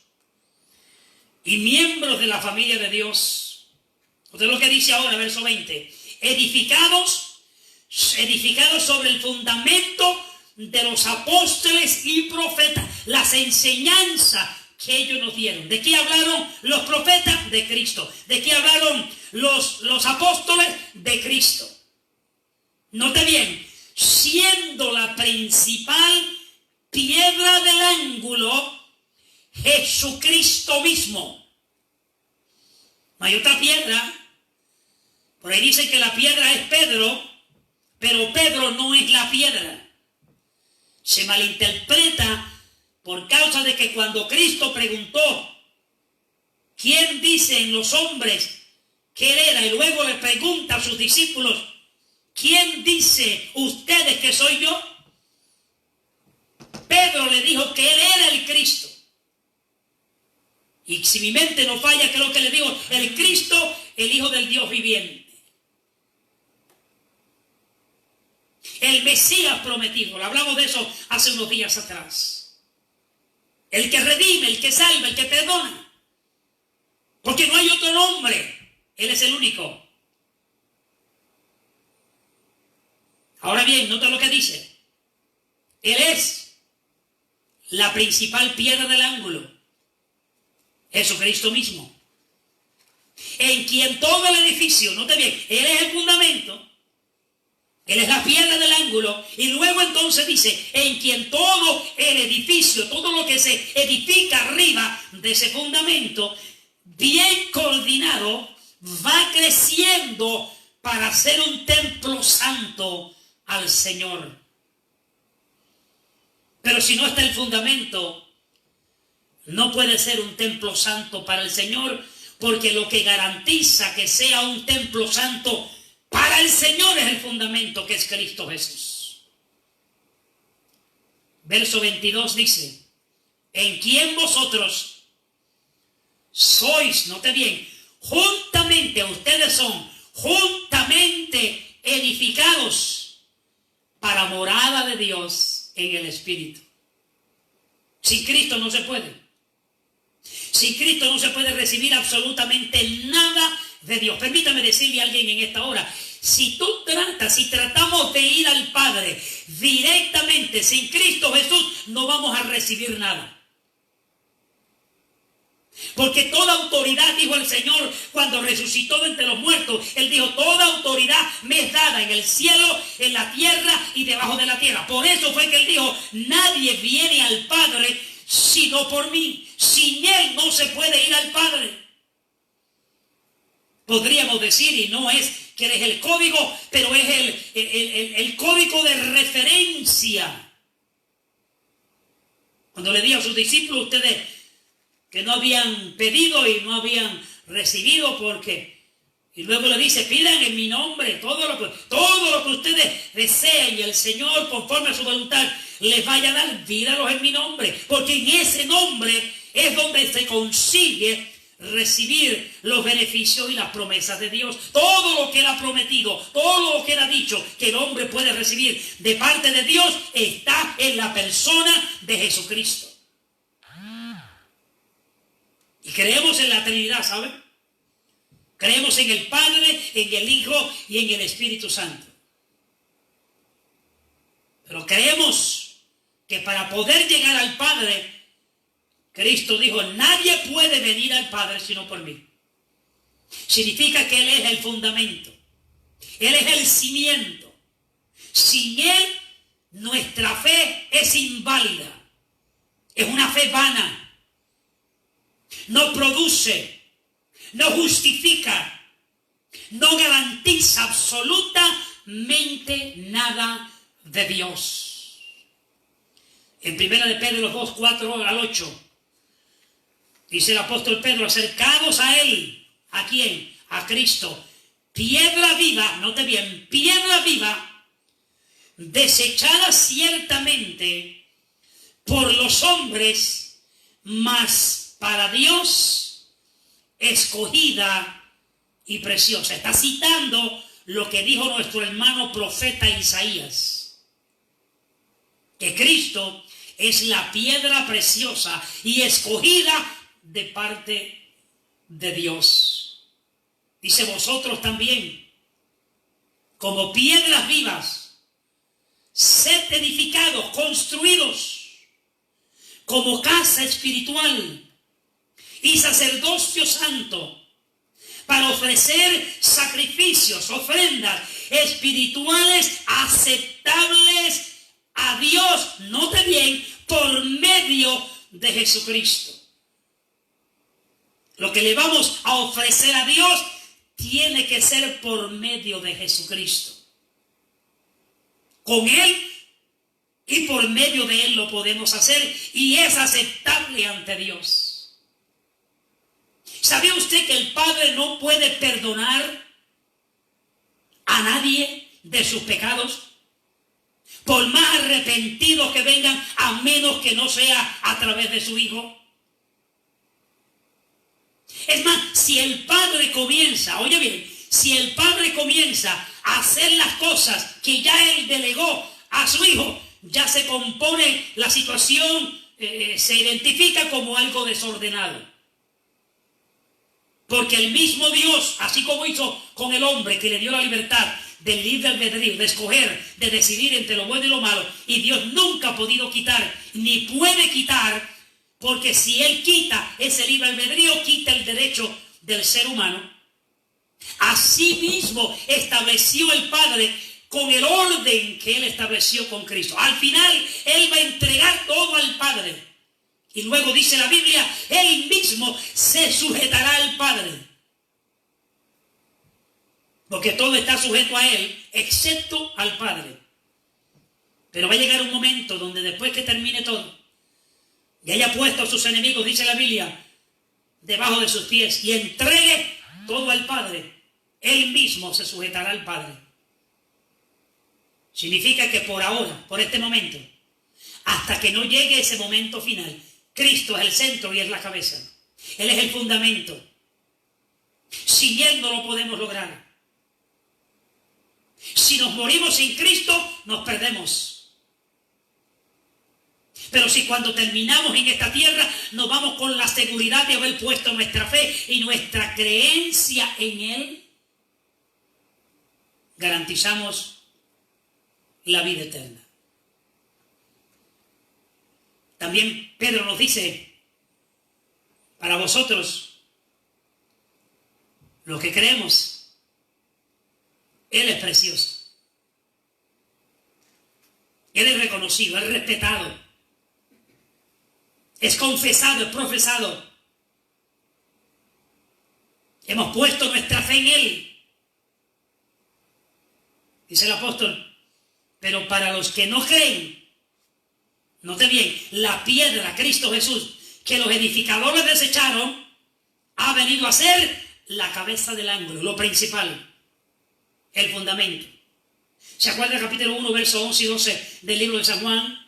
y miembros de la familia de Dios. Usted lo que dice ahora, verso 20. Edificados sobre el fundamento de los apóstoles y profetas, las enseñanzas que ellos nos dieron. ¿De qué hablaron los profetas? De Cristo. ¿De qué hablaron los apóstoles? De Cristo. Note bien, siendo la principal piedra del ángulo Jesucristo mismo. No hay otra piedra. Por ahí dicen que la piedra es Pedro, pero Pedro no es la piedra. Se malinterpreta por causa de que cuando Cristo preguntó ¿quién dicen los hombres que él era? Y luego le pregunta a sus discípulos ¿quién dice ustedes que soy yo? Pedro le dijo que él era el Cristo. Y si mi mente no falla, creo que le digo el Cristo, el Hijo del Dios viviente. El Mesías prometido. Hablamos de eso hace unos días atrás. El que redime, el que salva, el que perdona. Porque no hay otro nombre. Él es el único. Ahora bien, nota lo que dice. Él es la principal piedra del ángulo. Jesucristo mismo. En quien todo el edificio, note bien, Él es el fundamento. Él es la piedra del ángulo. Y luego entonces dice, en quien todo el edificio, todo lo que se edifica arriba de ese fundamento, bien coordinado, va creciendo para ser un templo santo al Señor. Pero si no está el fundamento, no puede ser un templo santo para el Señor, porque lo que garantiza que sea un templo santo para el Señor es el fundamento, que es Cristo Jesús. Verso 22 dice, en quien vosotros sois, note bien, juntamente, ustedes son juntamente edificados para morada de Dios en el Espíritu. Sin Cristo no se puede. Sin Cristo no se puede recibir absolutamente nada de Dios. Permítame decirle a alguien en esta hora, si tratamos de ir al Padre directamente sin Cristo Jesús, no vamos a recibir nada. Porque toda autoridad, dijo el Señor cuando resucitó de entre los muertos, Él dijo, toda autoridad me es dada en el cielo, en la tierra y debajo de la tierra. Por eso fue que Él dijo, nadie viene al Padre sino por mí. Sin Él no se puede ir al Padre. Podríamos decir, y no es que Él es el código, pero es el código de referencia. Cuando le dijo a sus discípulos, ustedes que no habían pedido y no habían recibido, porque, y luego le dice, pidan en mi nombre todo lo que ustedes deseen, y el Señor, conforme a su voluntad, les vaya a dar, pídalos en mi nombre, porque en ese nombre es donde se consigue recibir los beneficios y las promesas de Dios. Todo lo que Él ha prometido, todo lo que Él ha dicho que el hombre puede recibir de parte de Dios, está en la persona de Jesucristo. Y creemos en la Trinidad, ¿saben? Creemos en el Padre, en el Hijo y en el Espíritu Santo. Pero creemos que para poder llegar al Padre, Cristo dijo, nadie puede venir al Padre sino por mí. Significa que Él es el fundamento. Él es el cimiento. Sin Él, nuestra fe es inválida. Es una fe vana. No produce, no justifica, no garantiza absolutamente nada de Dios. En 1 de Pedro 2, 4 al 8, dice el apóstol Pedro, acercados a Él, ¿a quién? A Cristo, piedra viva, note bien, piedra viva, desechada ciertamente por los hombres, mas para Dios, escogida y preciosa. Está citando lo que dijo nuestro hermano profeta Isaías. Que Cristo es la piedra preciosa y escogida de parte de Dios. Dice, vosotros también, como piedras vivas, sed edificados, construidos, como casa espiritual y sacerdocio santo, para ofrecer sacrificios, ofrendas espirituales aceptables a Dios, note bien, por medio de Jesucristo. Lo que le vamos a ofrecer a Dios tiene que ser por medio de Jesucristo. Con Él y por medio de Él lo podemos hacer y es aceptable ante Dios. ¿Sabía usted que el Padre no puede perdonar a nadie de sus pecados? Por más arrepentidos que vengan, a menos que no sea a través de su Hijo. Es más, si el Padre comienza, oye bien, si el Padre comienza a hacer las cosas que ya Él delegó a su Hijo, ya se compone la situación, se identifica como algo desordenado. Porque el mismo Dios, así como hizo con el hombre que le dio la libertad del libre albedrío, de escoger, de decidir entre lo bueno y lo malo, y Dios nunca ha podido quitar, ni puede quitar, porque si Él quita ese libre albedrío, quita el derecho del ser humano. Así mismo estableció el Padre con el orden que Él estableció con Cristo. Al final, Él va a entregar todo al Padre. Y luego dice la Biblia, Él mismo se sujetará al Padre. Porque todo está sujeto a Él, excepto al Padre. Pero va a llegar un momento donde después que termine todo, y haya puesto a sus enemigos, dice la Biblia, debajo de sus pies, y entregue todo al Padre, Él mismo se sujetará al Padre. Significa que por ahora, por este momento, hasta que no llegue ese momento final, Cristo es el centro y es la cabeza. Él es el fundamento. Sin Él no lo podemos lograr. Si nos morimos sin Cristo, nos perdemos. Pero si cuando terminamos en esta tierra, nos vamos con la seguridad de haber puesto nuestra fe y nuestra creencia en Él, garantizamos la vida eterna. También Pedro nos dice, para vosotros, los que creemos, Él es precioso. Él es reconocido, es respetado, es confesado, es profesado. Hemos puesto nuestra fe en Él. Dice el apóstol, pero para los que no creen, note bien, la piedra, Cristo Jesús, que los edificadores desecharon, ha venido a ser la cabeza del ángulo, lo principal, el fundamento. ¿Se acuerda el capítulo 1, versos 11 y 12 del libro de San Juan?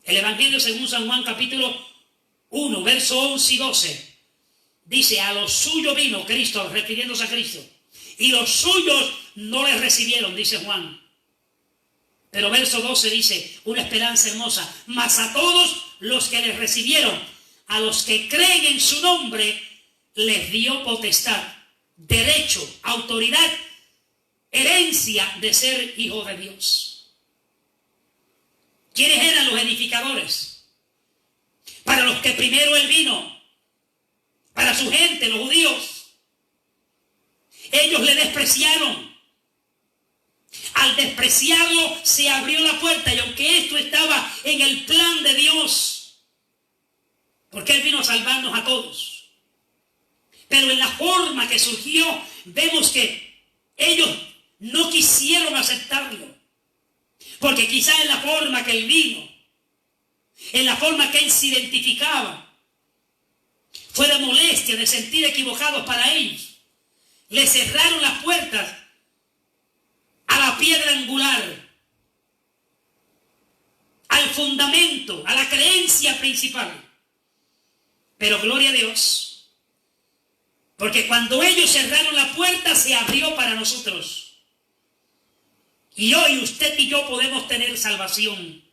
El Evangelio según San Juan, capítulo 1, versos 11 y 12. Dice, a los suyos vino Cristo, refiriéndose a Cristo, y los suyos no le recibieron, dice Juan. Pero verso 12 dice, una esperanza hermosa, mas a todos los que les recibieron, a los que creen en su nombre, les dio potestad, derecho, autoridad, herencia de ser hijos de Dios. ¿Quiénes eran los edificadores? Para los que primero Él vino, para su gente, los judíos. Ellos le despreciaron. Al despreciarlo se abrió la puerta, y aunque esto estaba en el plan de Dios, porque Él vino a salvarnos a todos, pero en la forma que surgió, vemos que ellos no quisieron aceptarlo, porque quizás en la forma que Él vino, en la forma que Él se identificaba, fue de molestia, de sentir equivocados para ellos. Le cerraron las puertas a la piedra angular, al fundamento, a la creencia principal. Pero gloria a Dios, porque cuando ellos cerraron la puerta, se abrió para nosotros. Y hoy usted y yo podemos tener salvación.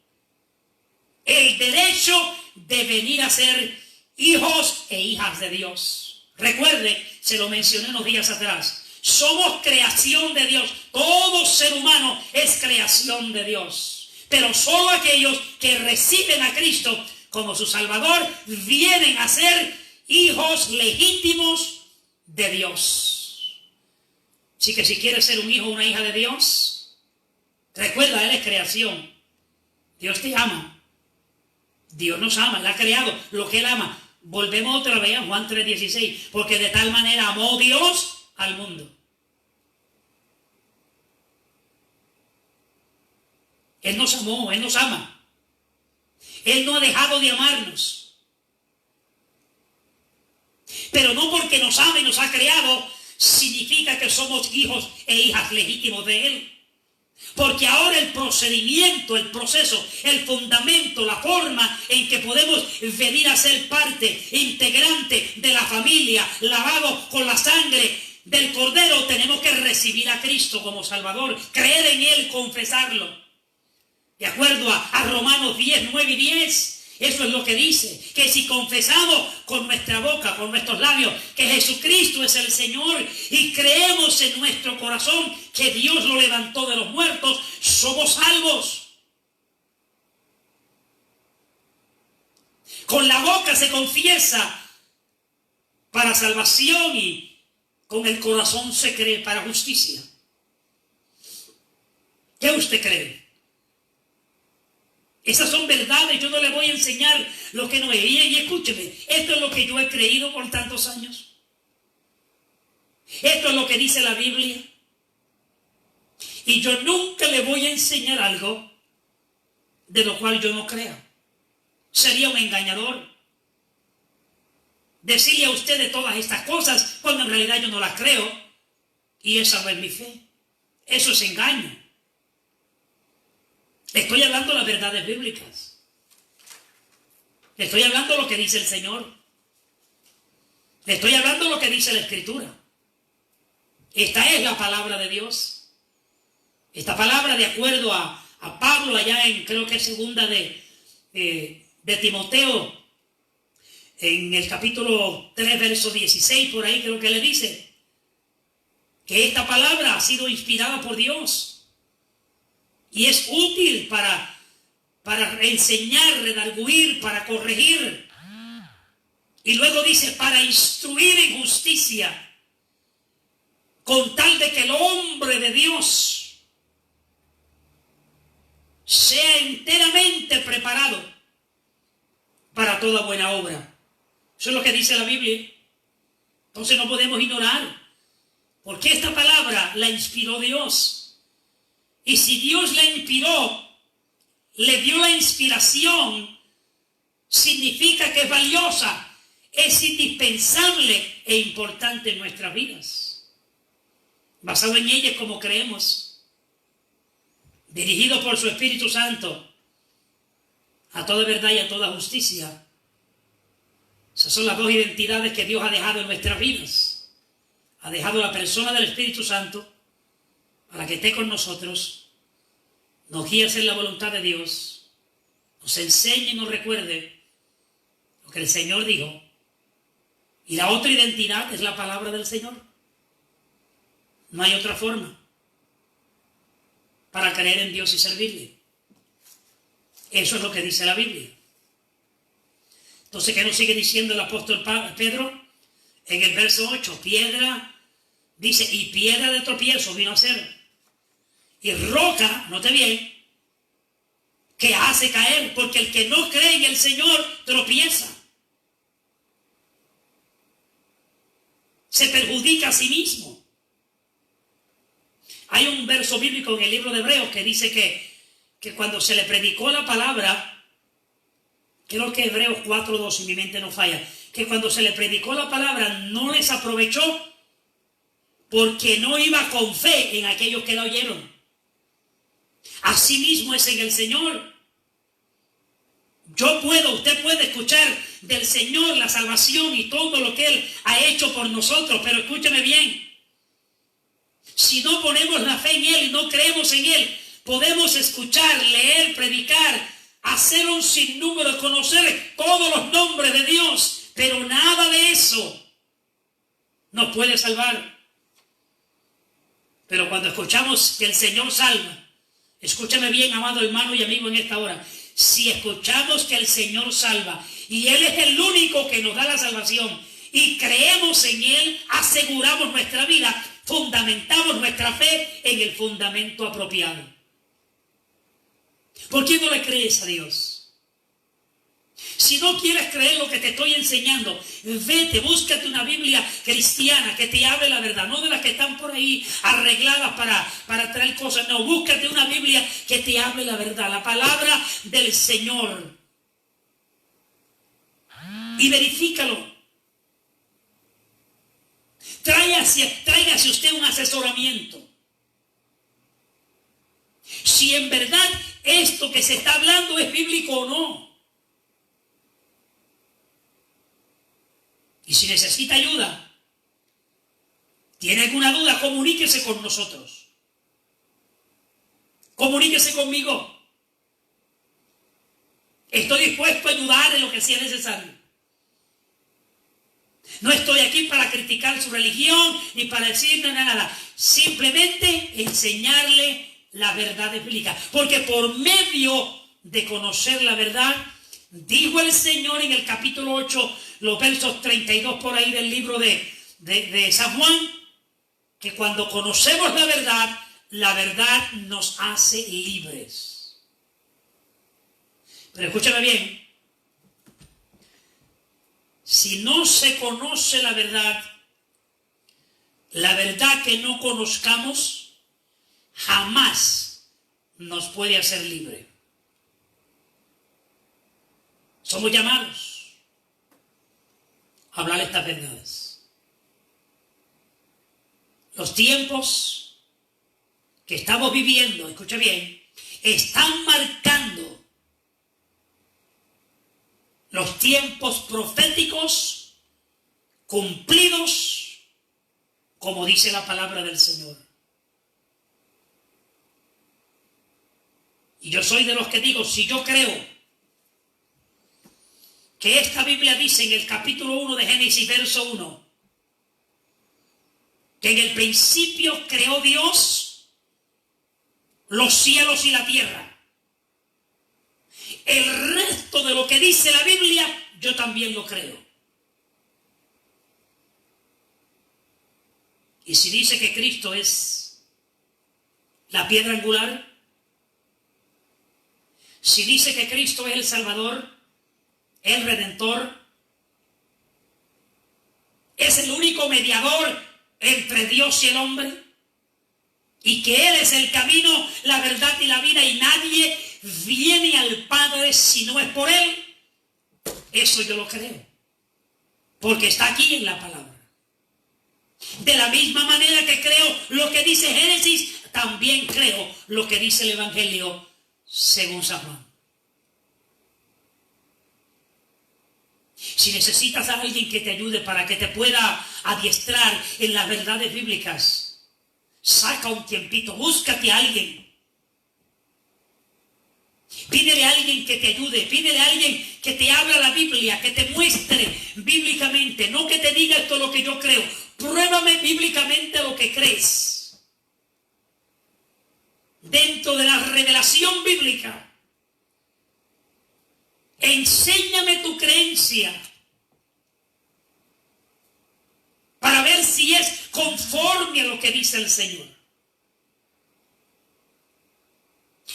El derecho de venir a ser hijos e hijas de Dios. Recuerde, se lo mencioné unos días atrás. Somos creación de Dios. Todo ser humano es creación de Dios. Pero solo aquellos que reciben a Cristo como su Salvador vienen a ser hijos legítimos de Dios. Así que si quieres ser un hijo o una hija de Dios, recuerda, Él es creación. Dios te ama. Dios nos ama, Él ha creado lo que Él ama. Volvemos otra vez a Juan 3:16, porque de tal manera amó Dios al mundo. Él nos amó, Él nos ama. Él no ha dejado de amarnos. Pero no porque nos ama y nos ha creado, significa que somos hijos e hijas legítimos de Él. Porque ahora el procedimiento, el proceso, el fundamento, la forma en que podemos venir a ser parte integrante de la familia, lavado con la sangre del Cordero, tenemos que recibir a Cristo como Salvador, creer en Él, confesarlo. De acuerdo a Romanos 10, 9 y 10, eso es lo que dice, que si confesamos con nuestra boca, con nuestros labios, que Jesucristo es el Señor y creemos en nuestro corazón que Dios lo levantó de los muertos, somos salvos. Con la boca se confiesa para salvación y con el corazón se cree para justicia. ¿Qué usted cree? Esas son verdades, yo no le voy a enseñar lo que no es. Y escúcheme, esto es lo que yo he creído por tantos años. Esto es lo que dice la Biblia. Y yo nunca le voy a enseñar algo de lo cual yo no crea. Sería un engañador decirle a usted de todas estas cosas cuando en realidad yo no las creo. Y esa no es mi fe. Eso es engaño. Estoy hablando de las verdades bíblicas. Estoy hablando de lo que dice el Señor. Estoy hablando de lo que dice la Escritura. Esta es la palabra de Dios. Esta palabra, de acuerdo a Pablo, allá en, creo que es segunda de Timoteo, en el capítulo 3, verso 16, por ahí creo que le dice, que esta palabra ha sido inspirada por Dios. Y es útil para enseñar, redarguir, para corregir. Y luego dice, para instruir en justicia, con tal de que el hombre de Dios sea enteramente preparado para toda buena obra. Eso es lo que dice la Biblia. Entonces no podemos ignorar, porque esta palabra la inspiró Dios. Y si Dios la inspiró, le dio la inspiración, significa que es valiosa, es indispensable e importante en nuestras vidas. Basado en ella es como creemos, dirigido por su Espíritu Santo a toda verdad y a toda justicia. Esas son las dos identidades que Dios ha dejado en nuestras vidas. Ha dejado la persona del Espíritu Santo para que esté con nosotros, nos guíe a hacer la voluntad de Dios, nos enseñe y nos recuerde lo que el Señor dijo. Y la otra identidad es la palabra del Señor. No hay otra forma para creer en Dios y servirle. Eso es lo que dice la Biblia. Entonces, ¿qué nos sigue diciendo el apóstol Pedro? En el verso 8, piedra, dice, y piedra de tropiezo vino a ser. Y roca, note bien, que hace caer, porque el que no cree en el Señor tropieza. Se perjudica a sí mismo. Hay un verso bíblico en el libro de Hebreos que dice que cuando se le predicó la palabra, creo que Hebreos 4:2, si mi mente no falla, que cuando se le predicó la palabra no les aprovechó porque no iba con fe en aquellos que la oyeron. Así mismo es en el Señor. Usted puede escuchar del Señor la salvación y todo lo que Él ha hecho por nosotros, pero escúcheme bien. Si no ponemos la fe en Él y no creemos en Él, podemos escuchar, leer, predicar, hacer un sinnúmero, conocer todos los nombres de Dios, pero nada de eso nos puede salvar. Pero cuando escuchamos que el Señor salva, escúchame bien, amado hermano y amigo, en esta hora. Si escuchamos que el Señor salva y Él es el único que nos da la salvación y creemos en Él, aseguramos nuestra vida, fundamentamos nuestra fe en el fundamento apropiado. ¿Por qué no le crees a Dios? Si no quieres creer lo que te estoy enseñando, vete, búscate una Biblia cristiana que te hable la verdad, no de las que están por ahí arregladas para traer cosas. No, búscate una Biblia que te hable la verdad, la palabra del Señor. Y verifícalo. Tráigase usted un asesoramiento. Si en verdad esto que se está hablando es bíblico o no. Y si necesita ayuda, tiene alguna duda, comuníquese con nosotros. Comuníquese conmigo. Estoy dispuesto a ayudar en lo que sea necesario. No estoy aquí para criticar su religión ni para decirle nada. Simplemente enseñarle la verdad bíblica. Porque por medio de conocer la verdad, dijo el Señor en el capítulo 8, los versos 32 por ahí del libro de San Juan, que cuando conocemos la verdad nos hace libres. Pero escúchame bien, si no se conoce la verdad que no conozcamos, jamás nos puede hacer libre. Somos llamados a hablar estas verdades. Los tiempos que estamos viviendo, escucha bien, están marcando los tiempos proféticos cumplidos, como dice la palabra del Señor. Y yo soy de los que digo, si yo creo que esta Biblia dice en el capítulo 1 de Génesis, verso 1, que en el principio creó Dios los cielos y la tierra. El resto de lo que dice la Biblia, yo también lo creo. Y si dice que Cristo es la piedra angular, si dice que Cristo es el Salvador, el Redentor, es el único mediador entre Dios y el hombre, y que Él es el camino, la verdad y la vida, y nadie viene al Padre si no es por Él, eso yo lo creo, porque está aquí en la palabra. De la misma manera que creo lo que dice Génesis, también creo lo que dice el Evangelio según San Juan. Si necesitas a alguien que te ayude para que te pueda adiestrar en las verdades bíblicas, saca un tiempito, búscate a alguien. Pídele a alguien que te ayude, pídele a alguien que te abra la Biblia, que te muestre bíblicamente, no que te diga esto es lo que yo creo. Pruébame bíblicamente lo que crees. Dentro de la revelación bíblica, enséñame tu creencia para ver si es conforme a lo que dice el Señor.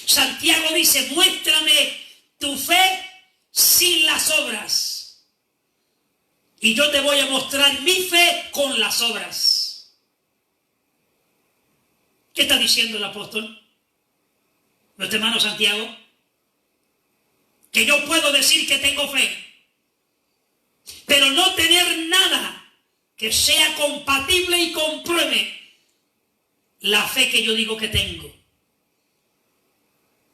Santiago dice, muéstrame tu fe sin las obras, y yo te voy a mostrar mi fe con las obras. ¿Qué está diciendo el apóstol? Nuestro hermano Santiago, que yo puedo decir que tengo fe, pero no tener nada que sea compatible y compruebe la fe que yo digo que tengo.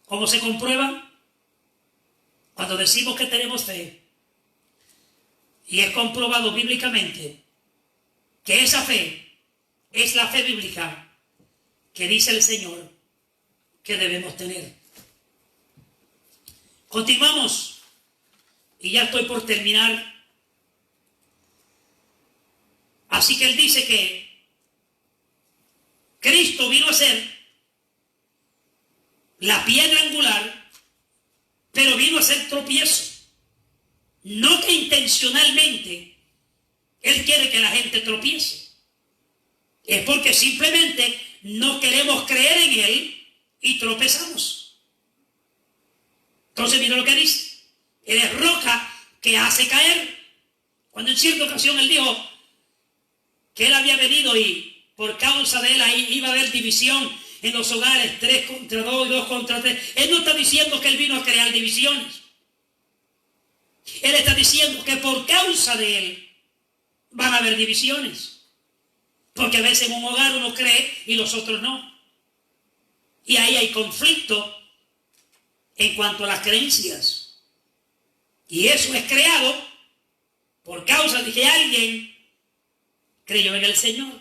¿Cómo se comprueba? Cuando decimos que tenemos fe y es comprobado bíblicamente que esa fe es la fe bíblica que dice el Señor que debemos tener. Continuamos y ya estoy por terminar. Así que él dice que Cristo vino a ser la piedra angular, pero vino a ser tropiezo. No que intencionalmente él quiere que la gente tropiece. Es porque simplemente no queremos creer en él y tropezamos. Entonces mira lo que dice. Él es roca que hace caer. Cuando en cierta ocasión él dijo que él había venido y por causa de él ahí iba a haber división en los hogares, 3 contra 2 y 2 contra 3. Él no está diciendo que él vino a crear divisiones. Él está diciendo que por causa de él van a haber divisiones. Porque a veces en un hogar uno cree y los otros no. Y ahí hay conflicto en cuanto a las creencias. Y eso es creado por causa de que alguien creyó en el Señor.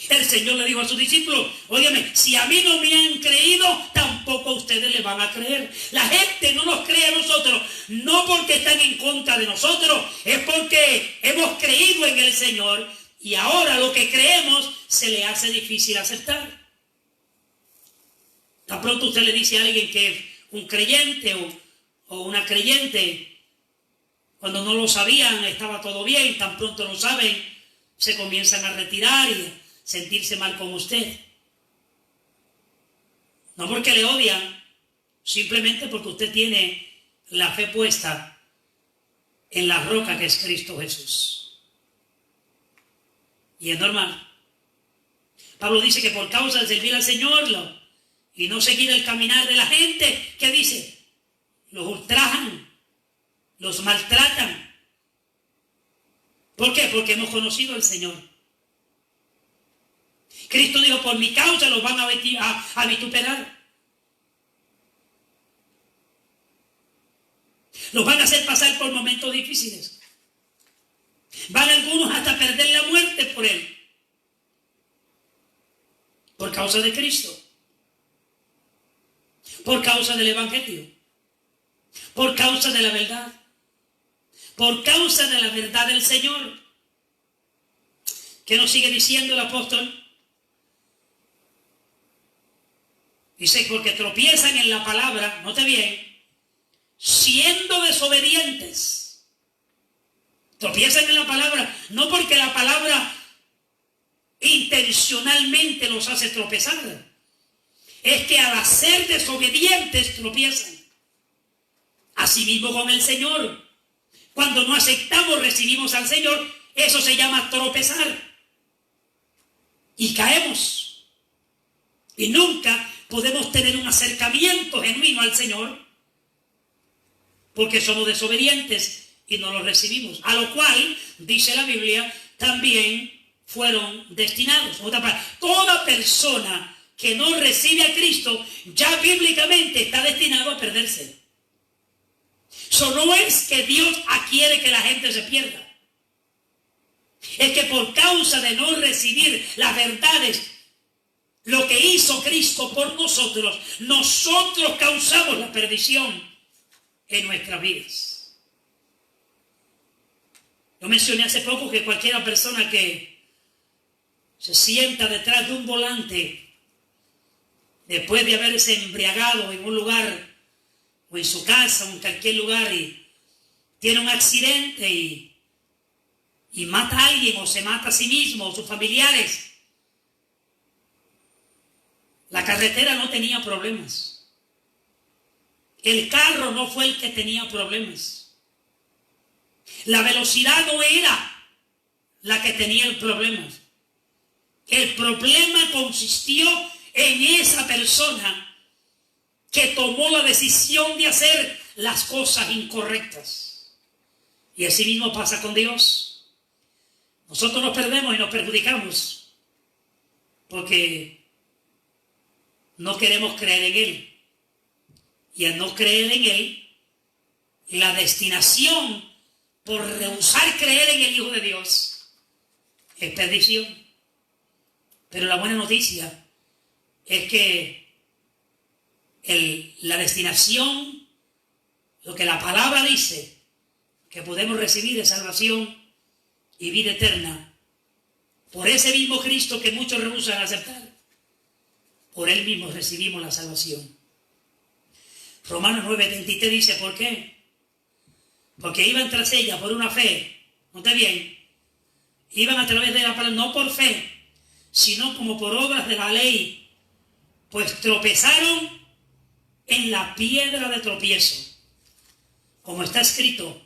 El Señor le dijo a sus discípulos, óyeme, si a mí no me han creído, tampoco a ustedes le van a creer. La gente no nos cree a nosotros, no porque están en contra de nosotros, es porque hemos creído en el Señor y ahora lo que creemos se le hace difícil aceptar. Tan pronto usted le dice a alguien que es un creyente o una creyente, cuando no lo sabían estaba todo bien, tan pronto lo saben, se comienzan a retirar y sentirse mal con usted. No porque le odian, simplemente porque usted tiene la fe puesta en la roca que es Cristo Jesús. Y es normal. Pablo dice que por causa de servir al Señor y no seguir el caminar de la gente, ¿qué dice? Los ultrajan, los maltratan. ¿Por qué? Porque hemos conocido al Señor. Cristo dijo, por mi causa los van a vituperar. Los van a hacer pasar por momentos difíciles. Van algunos hasta perder la muerte por él. Por causa de Cristo. Por causa del Evangelio. Por causa de la verdad. Por causa de la verdad del Señor. ¿Qué nos sigue diciendo el apóstol? Dice, porque tropiezan en la palabra, note bien, siendo desobedientes. Tropiezan en la palabra, no porque la palabra intencionalmente los hace tropezar. Es que al ser desobedientes tropiezan. Asimismo con el Señor. Cuando no aceptamos, recibimos al Señor, eso se llama tropezar. Y caemos. Y nunca podemos tener un acercamiento genuino al Señor porque somos desobedientes y no lo recibimos. A lo cual, dice la Biblia, también fueron destinados. Toda persona que no recibe a Cristo ya bíblicamente está destinado a perderse. Eso no es que Dios quiere que la gente se pierda. Es que por causa de no recibir las verdades, lo que hizo Cristo por nosotros, nosotros causamos la perdición en nuestras vidas. Yo mencioné hace poco que cualquier persona que se sienta detrás de un volante después de haberse embriagado en un lugar o en su casa o en cualquier lugar y tiene un accidente y mata a alguien o se mata a sí mismo o sus familiares, la carretera no tenía problemas. El carro no fue el que tenía problemas. La velocidad no era la que tenía el problema. El problema consistió en esa persona que tomó la decisión de hacer las cosas incorrectas. Y así mismo pasa con Dios. Nosotros nos perdemos y nos perjudicamos porque no queremos creer en Él. Y al no creer en Él, la destinación por rehusar creer en el Hijo de Dios es perdición. Pero la buena noticia es que la destinación, lo que la palabra dice, que podemos recibir es salvación y vida eterna Por ese mismo Cristo que muchos rehúsan aceptar, por Él mismo recibimos la salvación. Romanos 9:23 dice, ¿por qué? Porque iban tras ella por una fe, note bien, iban a través de la palabra, no por fe, sino como por obras de la ley, pues tropezaron en la piedra de tropiezo. Como está escrito,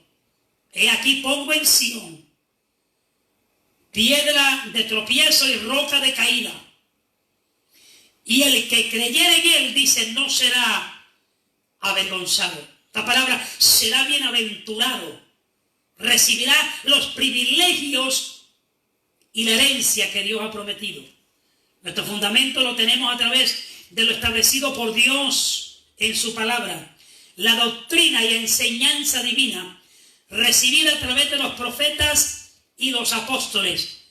he aquí pongo en Sión piedra de tropiezo y roca de caída. Y el que creyere en él, dice, no será avergonzado. Esta palabra, será bienaventurado. Recibirá los privilegios y la herencia que Dios ha prometido. Nuestro fundamento lo tenemos a través de lo establecido por Dios en su palabra. La doctrina y enseñanza divina recibida a través de los profetas y los apóstoles,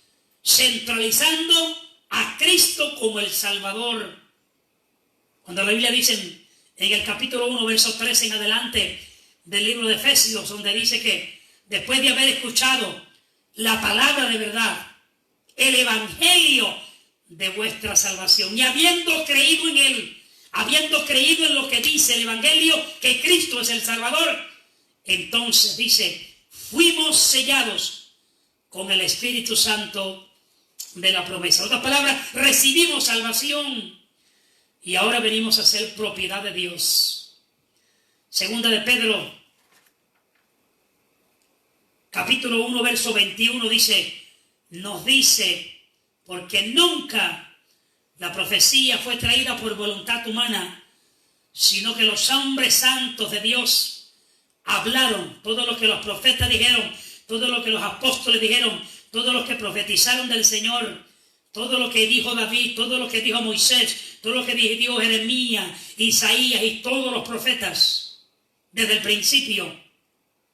centralizando a Cristo como el Salvador. Cuando la Biblia dice en el capítulo 1, verso 13 en adelante del libro de Efesios, donde dice que después de haber escuchado la palabra de verdad, el evangelio de vuestra salvación, y habiendo creído en él, habiendo creído en lo que dice el evangelio, que Cristo es el Salvador, entonces dice, fuimos sellados con el Espíritu Santo de la promesa. En otras palabras, recibimos salvación y ahora venimos a ser propiedad de Dios. Segunda de Pedro, capítulo 1, verso 21 nos dice, porque nunca la profecía fue traída por voluntad humana, sino que los hombres santos de Dios hablaron todo lo que los profetas dijeron, todo lo que los apóstoles dijeron, todo lo que profetizaron del Señor, todo lo que dijo David, todo lo que dijo Moisés, todo lo que dijo Jeremías, Isaías y todos los profetas. Desde el principio,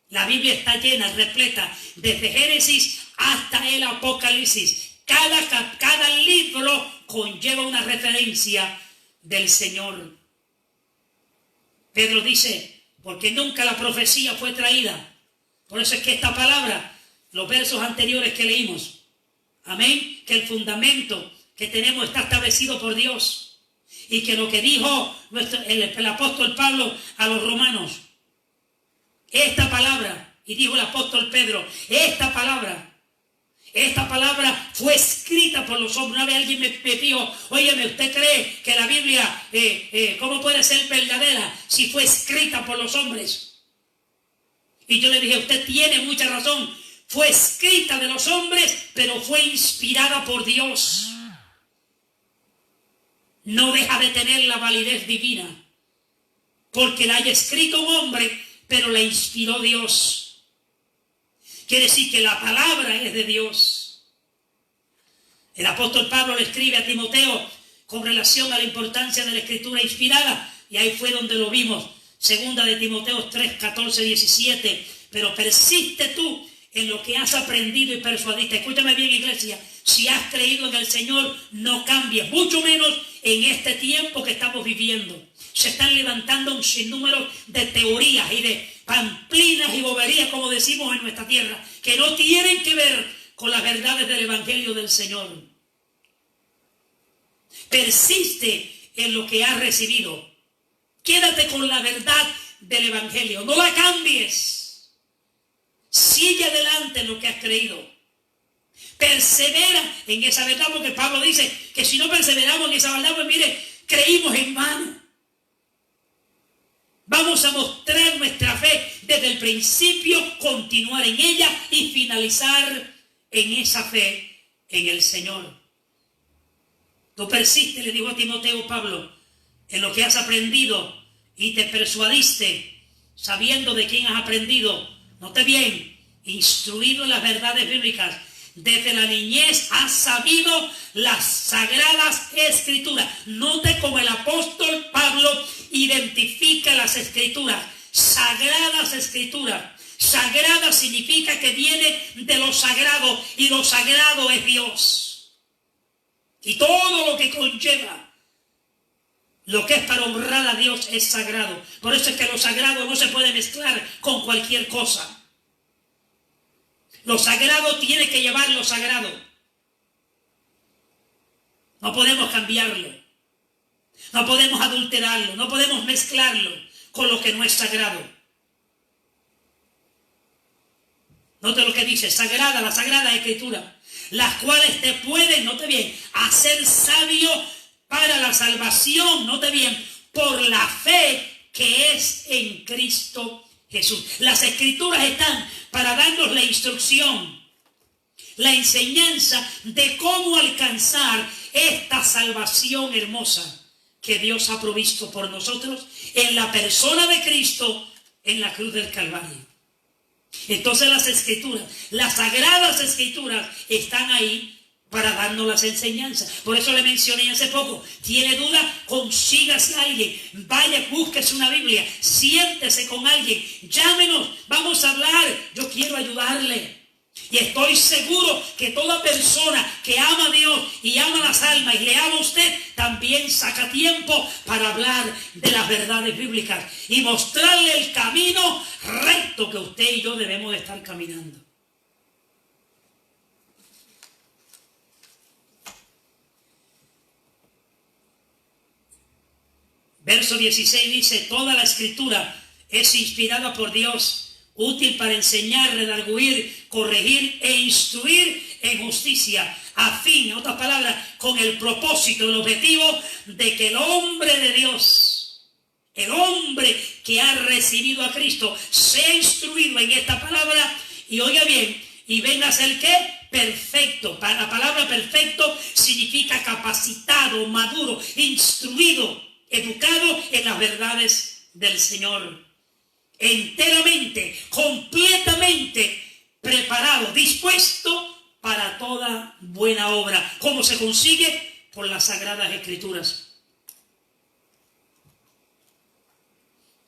la Biblia está llena, repleta, desde Génesis hasta el Apocalipsis. Cada libro conlleva una referencia del Señor. Pedro dice, porque nunca la profecía fue traída. Por eso es que esta palabra, los versos anteriores que leímos, amén, que el fundamento que tenemos está establecido por Dios. Y que lo que dijo el apóstol Pablo a los romanos, esta palabra, y dijo el apóstol Pedro, esta palabra fue escrita por los hombres. Una vez alguien me dijo, óyeme, ¿usted cree que la Biblia, cómo puede ser verdadera si fue escrita por los hombres? Y yo le dije, usted tiene mucha razón. Fue escrita de los hombres, pero fue inspirada por Dios. No deja de tener la validez divina, porque la haya escrito un hombre, pero la inspiró Dios. Quiere decir que la palabra es de Dios. El apóstol Pablo le escribe a Timoteo con relación a la importancia de la escritura inspirada, y ahí fue donde lo vimos. Segunda de Timoteo 3, 14, 17. Pero persiste tú en lo que has aprendido y persuadiste. Escúchame bien, iglesia. Si has creído en el Señor, no cambies. Mucho menos en este tiempo que estamos viviendo. Se están levantando un sinnúmero de teorías y de pamplinas y boberías, como decimos en nuestra tierra, que no tienen que ver con las verdades del Evangelio del Señor. Persiste en lo que has recibido. Quédate con la verdad del Evangelio. No la cambies. Sigue adelante en lo que has creído. Persevera en esa verdad, porque Pablo dice que si no perseveramos en esa verdad, pues mire, creímos en vano. Vamos a mostrar nuestra fe desde el principio, continuar en ella y finalizar en esa fe en el Señor. Tú persiste, le dijo a Timoteo Pablo, en lo que has aprendido y te persuadiste, sabiendo de quién has aprendido. Note bien, instruido en las verdades bíblicas. Desde la niñez has sabido las sagradas escrituras. Note cómo el apóstol Pablo identifica las escrituras. Sagradas escrituras. Sagrada significa que viene de lo sagrado, y lo sagrado es Dios. Y todo lo que conlleva lo que es para honrar a Dios es sagrado. Por eso es que lo sagrado no se puede mezclar con cualquier cosa. Lo sagrado tiene que llevar lo sagrado. No podemos cambiarlo. No podemos adulterarlo. No podemos mezclarlo con lo que no es sagrado. Note lo que dice, sagrada, la Sagrada Escritura, las cuales te pueden, note bien, hacer sabio para la salvación, note bien, por la fe que es en Cristo Jesús. Las Escrituras están para darnos la instrucción, la enseñanza de cómo alcanzar esta salvación hermosa que Dios ha provisto por nosotros en la persona de Cristo en la cruz del Calvario. Entonces las Escrituras, las Sagradas Escrituras están ahí para darnos las enseñanzas. Por eso le mencioné hace poco, tiene duda, consígase a alguien, vaya, búsquese una Biblia, siéntese con alguien, llámenos, vamos a hablar, yo quiero ayudarle. Y estoy seguro que toda persona que ama a Dios y ama las almas y le ama a usted, también saca tiempo para hablar de las verdades bíblicas y mostrarle el camino recto que usted y yo debemos de estar caminando. Verso 16 dice, toda la Escritura es inspirada por Dios, útil para enseñar, redarguir, corregir e instruir en justicia, a fin, en otras palabras, con el propósito, el objetivo de que el hombre de Dios, el hombre que ha recibido a Cristo, sea instruido en esta palabra y oiga bien, y venga a ser ¿qué? Perfecto. La palabra perfecto significa capacitado, maduro, instruido, educado en las verdades del Señor. Enteramente, completamente preparado, dispuesto para toda buena obra. ¿Cómo se consigue? Por las Sagradas Escrituras.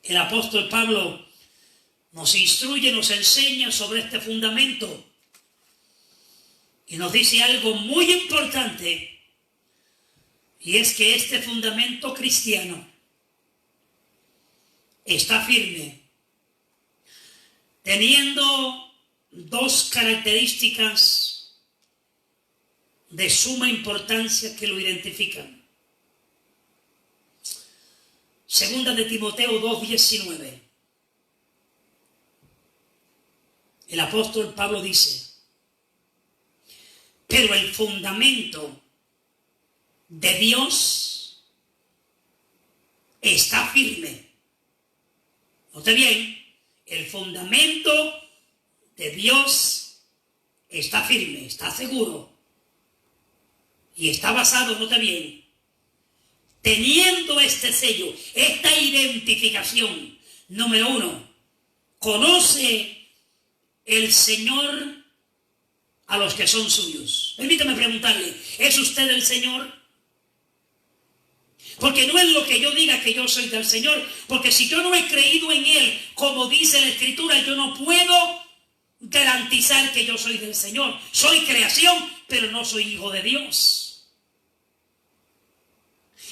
El apóstol Pablo nos instruye, nos enseña sobre este fundamento y nos dice algo muy importante, y es que este fundamento cristiano está firme, teniendo dos características de suma importancia que lo identifican. Segunda de Timoteo 2:19. El apóstol Pablo dice, pero el fundamento de Dios está firme. Note bien, el fundamento de Dios está firme, está seguro y está basado, note bien, teniendo este sello, esta identificación. Número 1, conoce el Señor a los que son suyos. Permítame preguntarle, ¿es usted el Señor? Porque no es lo que yo diga que yo soy del Señor, porque si yo no he creído en Él, como dice la Escritura, yo no puedo garantizar que yo soy del Señor. Soy creación, pero no soy hijo de Dios.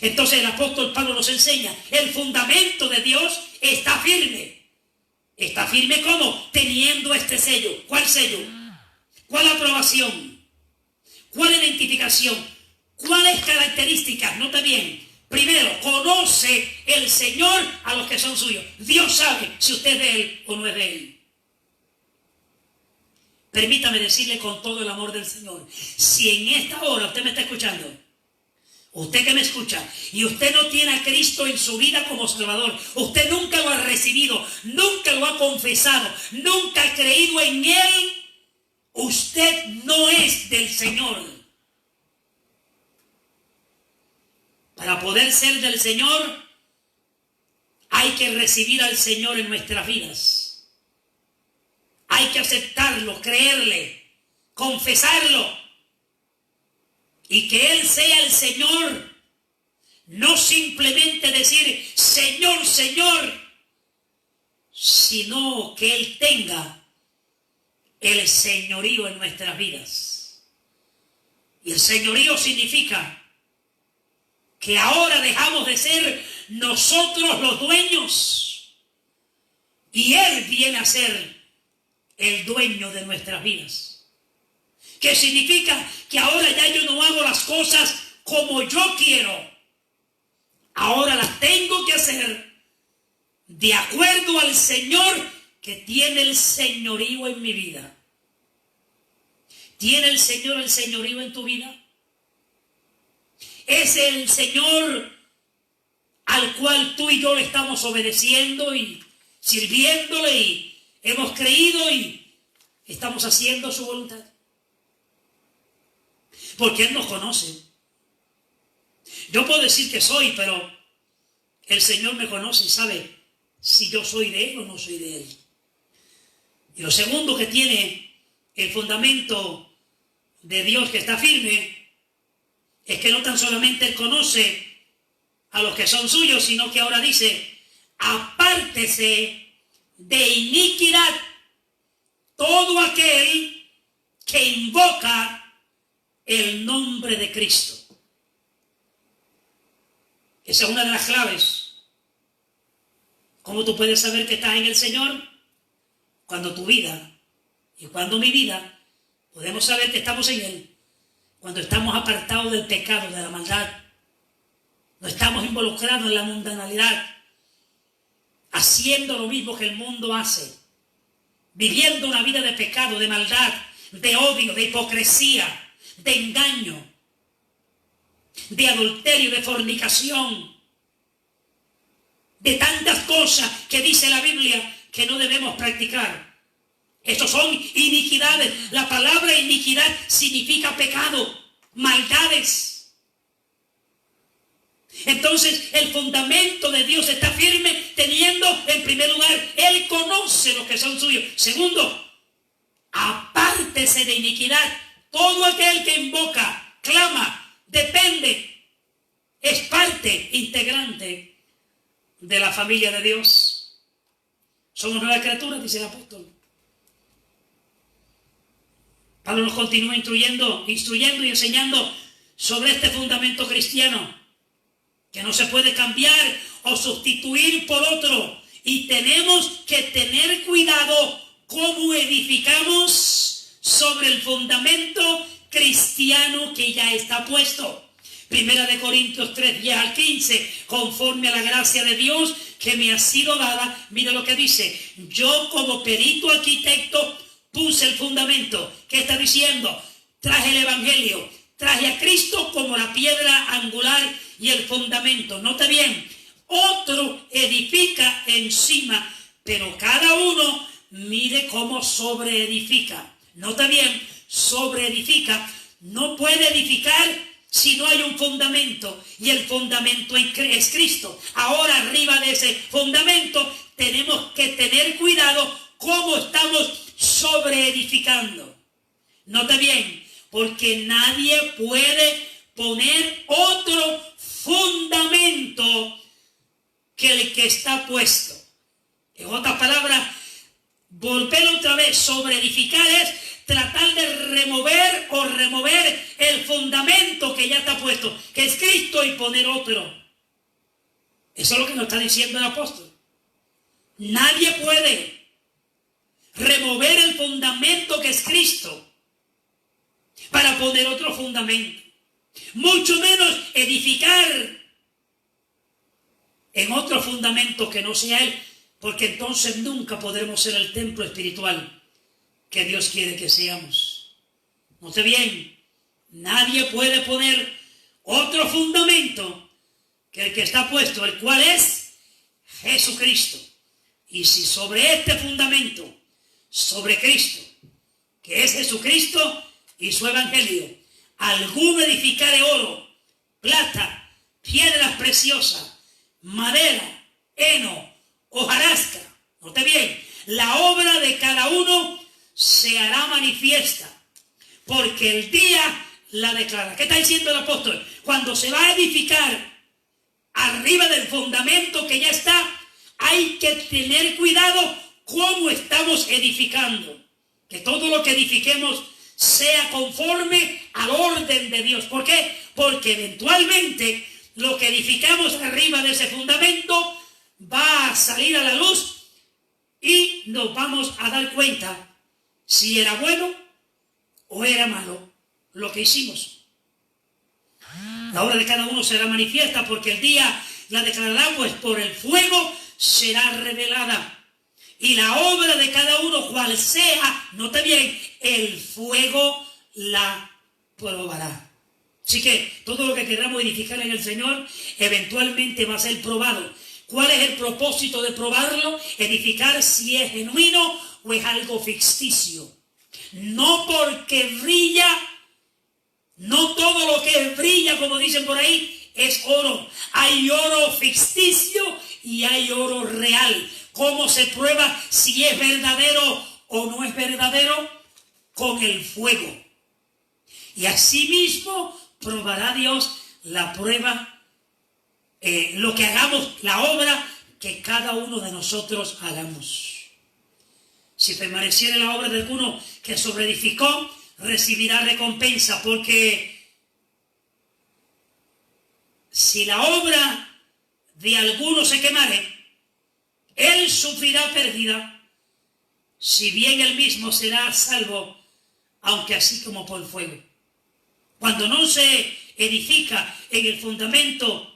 Entonces el apóstol Pablo nos enseña, el fundamento de Dios está firme. ¿Está firme cómo? Teniendo este sello. ¿Cuál sello? ¿Cuál aprobación? ¿Cuál identificación? ¿Cuáles características? Nota bien. Primero, conoce el Señor a los que son suyos. Dios sabe si usted es de Él o no es de Él. Permítame decirle con todo el amor del Señor, si en esta hora usted me está escuchando, usted que me escucha, y usted no tiene a Cristo en su vida como Salvador, usted nunca lo ha recibido, nunca lo ha confesado, nunca ha creído en Él, usted no es del Señor. Para poder ser del Señor, hay que recibir al Señor en nuestras vidas. Hay que aceptarlo, creerle, confesarlo. Y que Él sea el Señor. No simplemente decir, Señor, Señor, sino que Él tenga el señorío en nuestras vidas. Y el señorío significa que ahora dejamos de ser nosotros los dueños y Él viene a ser el dueño de nuestras vidas. Que significa que ahora ya yo no hago las cosas como yo quiero. Ahora las tengo que hacer de acuerdo al Señor que tiene el señorío en mi vida. ¿Tiene el Señor el señorío en tu vida? ¿Es el Señor al cual tú y yo le estamos obedeciendo y sirviéndole y hemos creído y estamos haciendo su voluntad? Porque Él nos conoce. Yo puedo decir que soy, pero el Señor me conoce y sabe si yo soy de Él o no soy de Él. Y lo segundo que tiene el fundamento de Dios que está firme es que no tan solamente Él conoce a los que son suyos, sino que ahora dice: apártese de iniquidad todo aquel que invoca el nombre de Cristo. Esa es una de las claves. ¿Cómo tú puedes saber que estás en el Señor? Cuando tu vida y cuando mi vida podemos saber que estamos en Él cuando estamos apartados del pecado, de la maldad. No estamos involucrados en la mundanalidad, haciendo lo mismo que el mundo hace, viviendo una vida de pecado, de maldad, de odio, de hipocresía, de engaño, de adulterio, de fornicación, de tantas cosas que dice la Biblia que no debemos practicar. Estos son iniquidades. La palabra iniquidad significa pecado, maldades. Entonces el fundamento de Dios está firme teniendo, en primer lugar, Él conoce los que son suyos. Segundo, apártese de iniquidad todo aquel que invoca, clama, depende, es parte integrante de la familia de Dios. Somos nuevas criaturas, dice el apóstol. Pablo nos continúa instruyendo y enseñando sobre este fundamento cristiano, que no se puede cambiar o sustituir por otro. Y tenemos que tener cuidado cómo edificamos sobre el fundamento cristiano que ya está puesto. Primera de Corintios 3, 10 al 15, conforme a la gracia de Dios que me ha sido dada. Mira lo que dice: yo como perito arquitecto puse el fundamento. ¿Qué está diciendo? Traje el Evangelio, traje a Cristo como la piedra angular y el fundamento. Nota bien, otro edifica encima, pero cada uno mire cómo sobreedifica. Nota bien, sobreedifica. No puede edificar si no hay un fundamento, y el fundamento es Cristo. Ahora, arriba de ese fundamento tenemos que tener cuidado cómo estamos sobreedificando. Nota bien, porque nadie puede poner otro fundamento que el que está puesto. En otras palabras, volver otra vez sobre edificar es tratar de remover el fundamento que ya está puesto, que es Cristo, y poner otro. Eso es lo que nos está diciendo el apóstol. Nadie puede remover el fundamento que es Cristo para poner otro fundamento, mucho menos edificar en otro fundamento que no sea Él, porque entonces nunca podremos ser el templo espiritual que Dios quiere que seamos. Note bien, nadie puede poner otro fundamento que el que está puesto, el cual es Jesucristo. Y si sobre este fundamento, sobre Cristo, que es Jesucristo y su Evangelio, alguno edificare oro, plata, piedras preciosas, madera, heno, hojarasca, note bien, la obra de cada uno se hará manifiesta, porque el día la declara. ¿Qué está diciendo el apóstol? Cuando se va a edificar arriba del fundamento que ya está, hay que tener cuidado cómo estamos edificando. Que todo lo que edifiquemos sea conforme al orden de Dios. ¿Por qué? Porque eventualmente lo que edificamos arriba de ese fundamento va a salir a la luz y nos vamos a dar cuenta si era bueno o era malo lo que hicimos. La obra de cada uno será manifiesta, porque el día la declarará, pues por el fuego será revelada. Y la obra de cada uno, cual sea, note bien, el fuego la probará. Así que todo lo que queramos edificar en el Señor, eventualmente va a ser probado. ¿Cuál es el propósito de probarlo? Edificar si es genuino o es algo ficticio. No porque brilla, no todo lo que brilla, como dicen por ahí, es oro. Hay oro ficticio y hay oro real. ¿Cómo se prueba si es verdadero o no es verdadero? Con el fuego. Y asimismo probará Dios la prueba, lo que hagamos, la obra que cada uno de nosotros hagamos. Si permaneciera la obra de alguno que sobreedificó, recibirá recompensa, porque si la obra de alguno se quemare, él sufrirá pérdida, si bien él mismo será salvo, aunque así como por fuego. Cuando no se edifica en el fundamento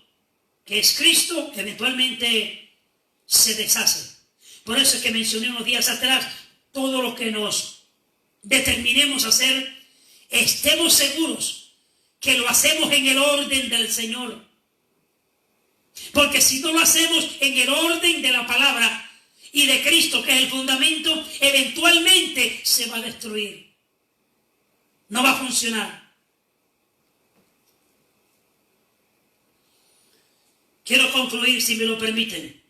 que es Cristo, eventualmente se deshace. Por eso es que mencioné unos días atrás, todo lo que nos determinemos a hacer, estemos seguros que lo hacemos en el orden del Señor. Porque si no lo hacemos en el orden de la palabra y de Cristo, que es el fundamento, eventualmente se va a destruir. No va a funcionar. Quiero concluir, si me lo permiten.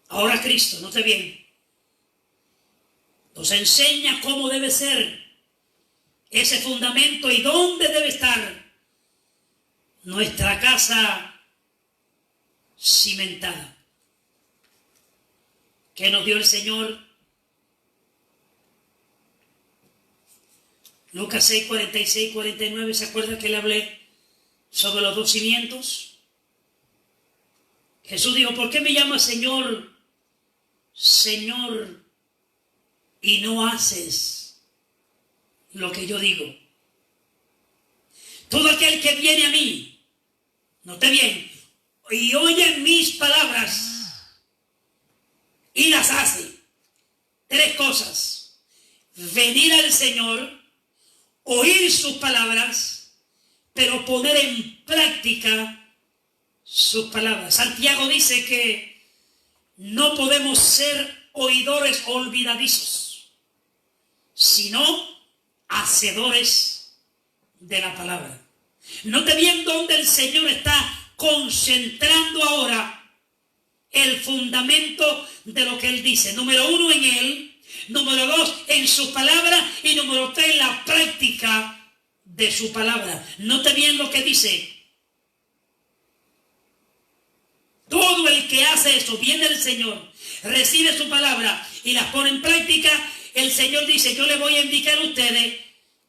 Ahora Cristo, note bien, nos enseña cómo debe ser ese fundamento y dónde debe estar nuestra casa cimentada. ¿Qué nos dio el Señor? Lucas 6, 46, 49, ¿se acuerdan que le hablé sobre los dos cimientos? Jesús dijo, ¿por qué me llamas Señor, Señor, y no haces lo que yo digo? Todo aquel que viene a mí, note bien, y oye mis palabras y las hace. Tres cosas: venir al Señor, oír sus palabras, pero poner en práctica sus palabras. Santiago dice que no podemos ser oidores olvidadizos, sino hacedores de la palabra. Note bien dónde el Señor está concentrando ahora el fundamento de lo que Él dice. Número uno, en Él. Número dos, en su palabra. Y número tres, la práctica de su palabra. Note bien lo que dice. Todo el que hace eso, viene el Señor, recibe su palabra y las pone en práctica. El Señor dice, yo le voy a indicar a ustedes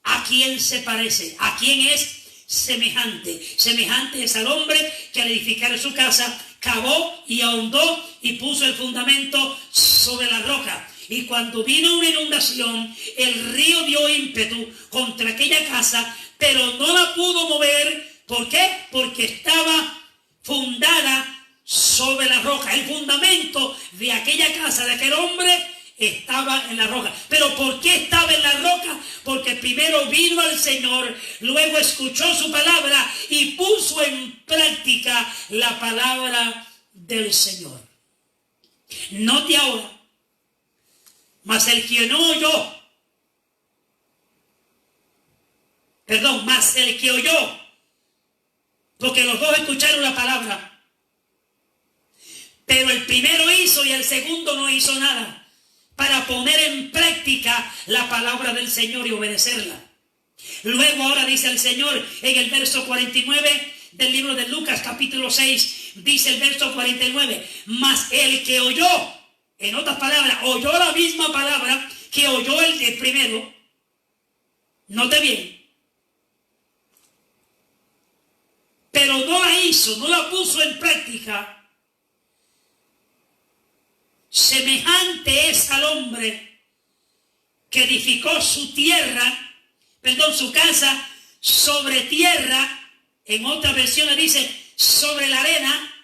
a quién se parece, a quién es semejante. Semejante es al hombre que al edificar su casa cavó y ahondó y puso el fundamento sobre la roca. Y cuando vino una inundación, el río dio ímpetu contra aquella casa, pero no la pudo mover. ¿Por qué? Porque estaba fundada sobre la roca. El fundamento de aquella casa, de aquel hombre, estaba en la roca. ¿Pero por qué estaba en la roca? Porque primero vino al Señor, luego escuchó su palabra y puso en práctica la palabra del Señor. Note ahora, mas el que no oyó, mas el que oyó, porque los dos escucharon la palabra, pero el primero hizo y el segundo no hizo nada para poner en práctica la palabra del Señor y obedecerla. Luego ahora dice el Señor en el verso 49 del libro de Lucas capítulo 6, dice el verso 49, mas el que oyó, en otras palabras, oyó la misma palabra que oyó el primero. Note bien. Pero no la hizo, no la puso en práctica. Semejante es al hombre que edificó su casa sobre tierra. En otras versiones dice sobre la arena.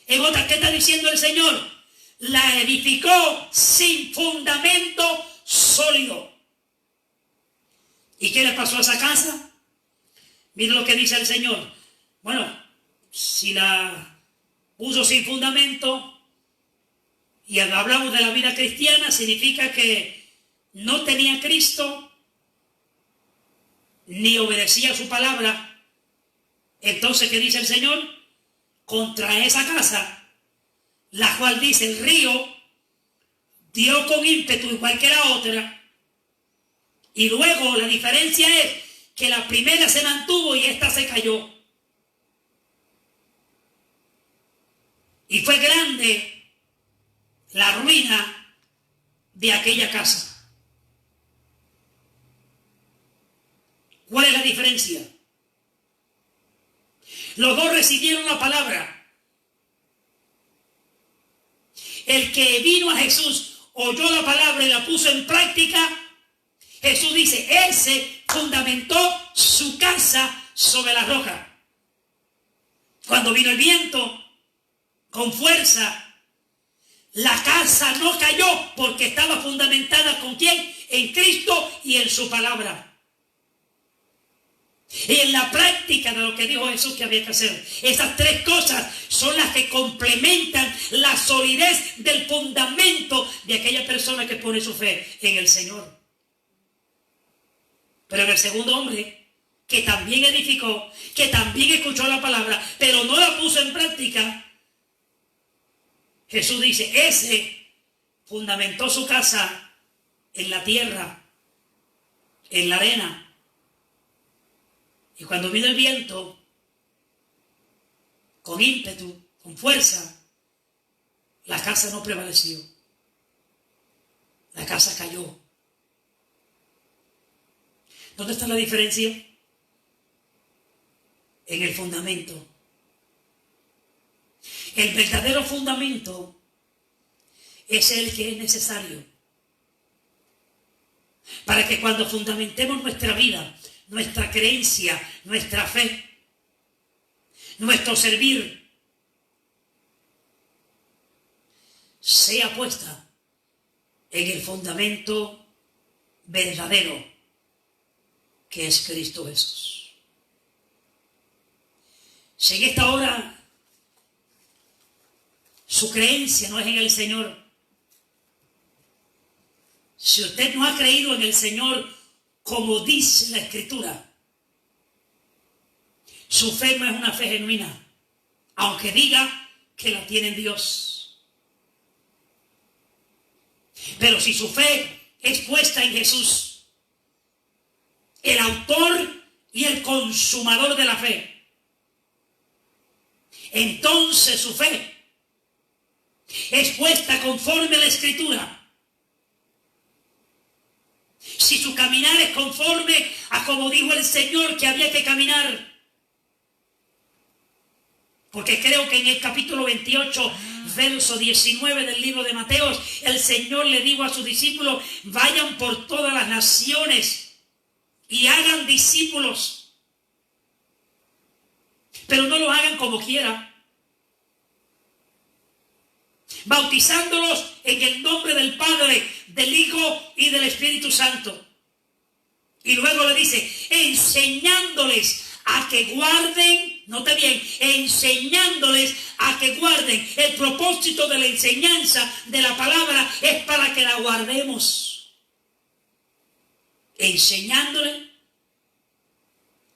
En otras, ¿qué está diciendo el Señor? La edificó sin fundamento sólido. ¿Y qué le pasó a esa casa? Miren lo que dice el Señor. Bueno, si la puso sin fundamento, y hablamos de la vida cristiana, significa que no tenía a Cristo, ni obedecía su palabra. Entonces, ¿qué dice el Señor? Contra esa casa, la cual dice el río, dio con ímpetu igual que la otra. Y luego la diferencia es que la primera se mantuvo y esta se cayó. Y fue grande la ruina de aquella casa. ¿Cuál es la diferencia? Los dos recibieron la palabra. El que vino a Jesús, oyó la palabra y la puso en práctica. Jesús dice, ese fundamentó su casa sobre la roca. Cuando vino el viento con fuerza, la casa no cayó porque estaba fundamentada ¿con quién? En Cristo y en su palabra. Y en la práctica de lo que dijo Jesús que había que hacer. Esas tres cosas son las que complementan la solidez del fundamento de aquella persona que pone su fe en el Señor. Pero en el segundo hombre, que también edificó, que también escuchó la palabra, pero no la puso en práctica, Jesús dice, ese fundamentó su casa en la tierra, en la arena. Y cuando vino el viento, con ímpetu, con fuerza, la casa no prevaleció. La casa cayó. ¿Dónde está la diferencia? En el fundamento. El verdadero fundamento es el que es necesario para que cuando fundamentemos nuestra vida, nuestra creencia, nuestra fe, nuestro servir, sea puesta en el fundamento verdadero que es Cristo Jesús. Si en esta hora su creencia no es en el Señor, si usted no ha creído en el Señor como dice la Escritura, su fe no es una fe genuina, aunque diga que la tiene en Dios. Pero si su fe es puesta en Jesús, el autor y el consumador de la fe, entonces su fe es puesta conforme a la Escritura. Si su caminar es conforme a como dijo el Señor que había que caminar. Porque creo que en el capítulo 28, verso 19 del libro de Mateo, el Señor le dijo a sus discípulos, vayan por todas las naciones y hagan discípulos. Pero no lo hagan como quieran. Bautizándolos en el nombre del Padre, del Hijo y del Espíritu Santo. Y luego le dice, enseñándoles a que guarden, note bien, enseñándoles a que guarden. El propósito de la enseñanza de la palabra es para que la guardemos. Enseñándoles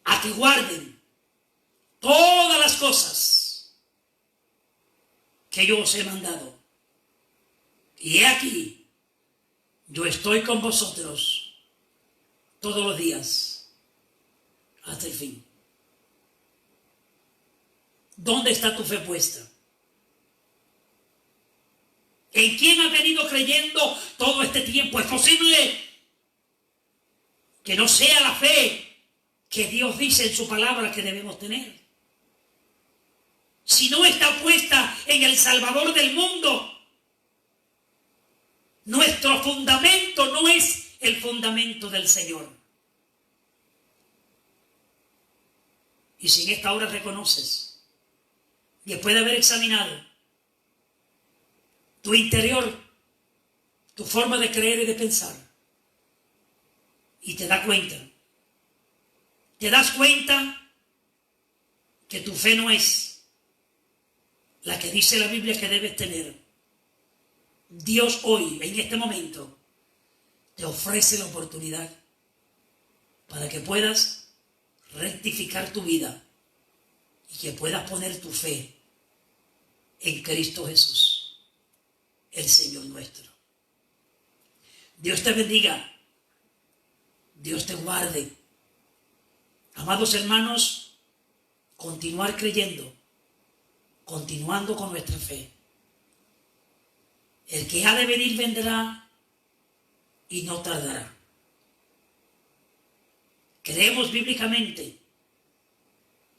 a que guarden todas las cosas que yo os he mandado. Y he aquí, yo estoy con vosotros todos los días hasta el fin. ¿Dónde está tu fe puesta? ¿En quién has venido creyendo todo este tiempo? Es posible que no sea la fe que Dios dice en su palabra que debemos tener. Si no está puesta en el Salvador del mundo, Nuestro fundamento no es el fundamento del Señor. Y si en esta hora reconoces, después de haber examinado tu interior, tu forma de creer y de pensar, y te das cuenta que tu fe no es la que dice la Biblia que debes tener, Dios hoy, en este momento, te ofrece la oportunidad para que puedas rectificar tu vida y que puedas poner tu fe en Cristo Jesús, el Señor nuestro. Dios te bendiga, Dios te guarde. Amados hermanos, continuar creyendo, continuando con nuestra fe. El que ha de venir vendrá y no tardará. Creemos bíblicamente,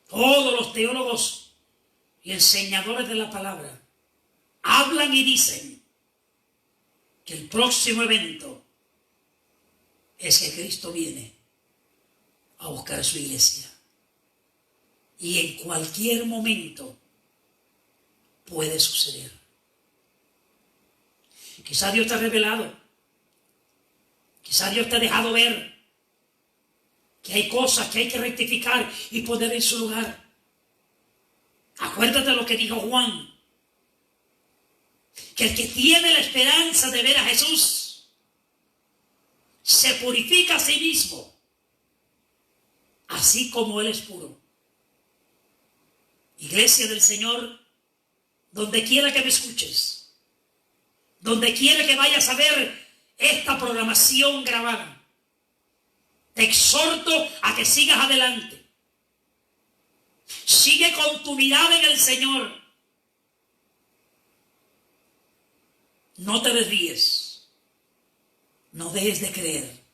todos los teólogos y enseñadores de la palabra hablan y dicen que el próximo evento es que Cristo viene a buscar su iglesia. Y en cualquier momento puede suceder. Quizá Dios te ha revelado, quizá Dios te ha dejado ver que hay cosas que hay que rectificar y poner en su lugar. Acuérdate lo que dijo Juan, que el que tiene la esperanza de ver a Jesús se purifica a sí mismo, así como Él es puro. Iglesia del Señor, donde quiera que me escuches, donde quiera que vayas a ver esta programación grabada, te exhorto a que sigas adelante. Sigue con tu mirada en el Señor. No te desvíes. No dejes de creer.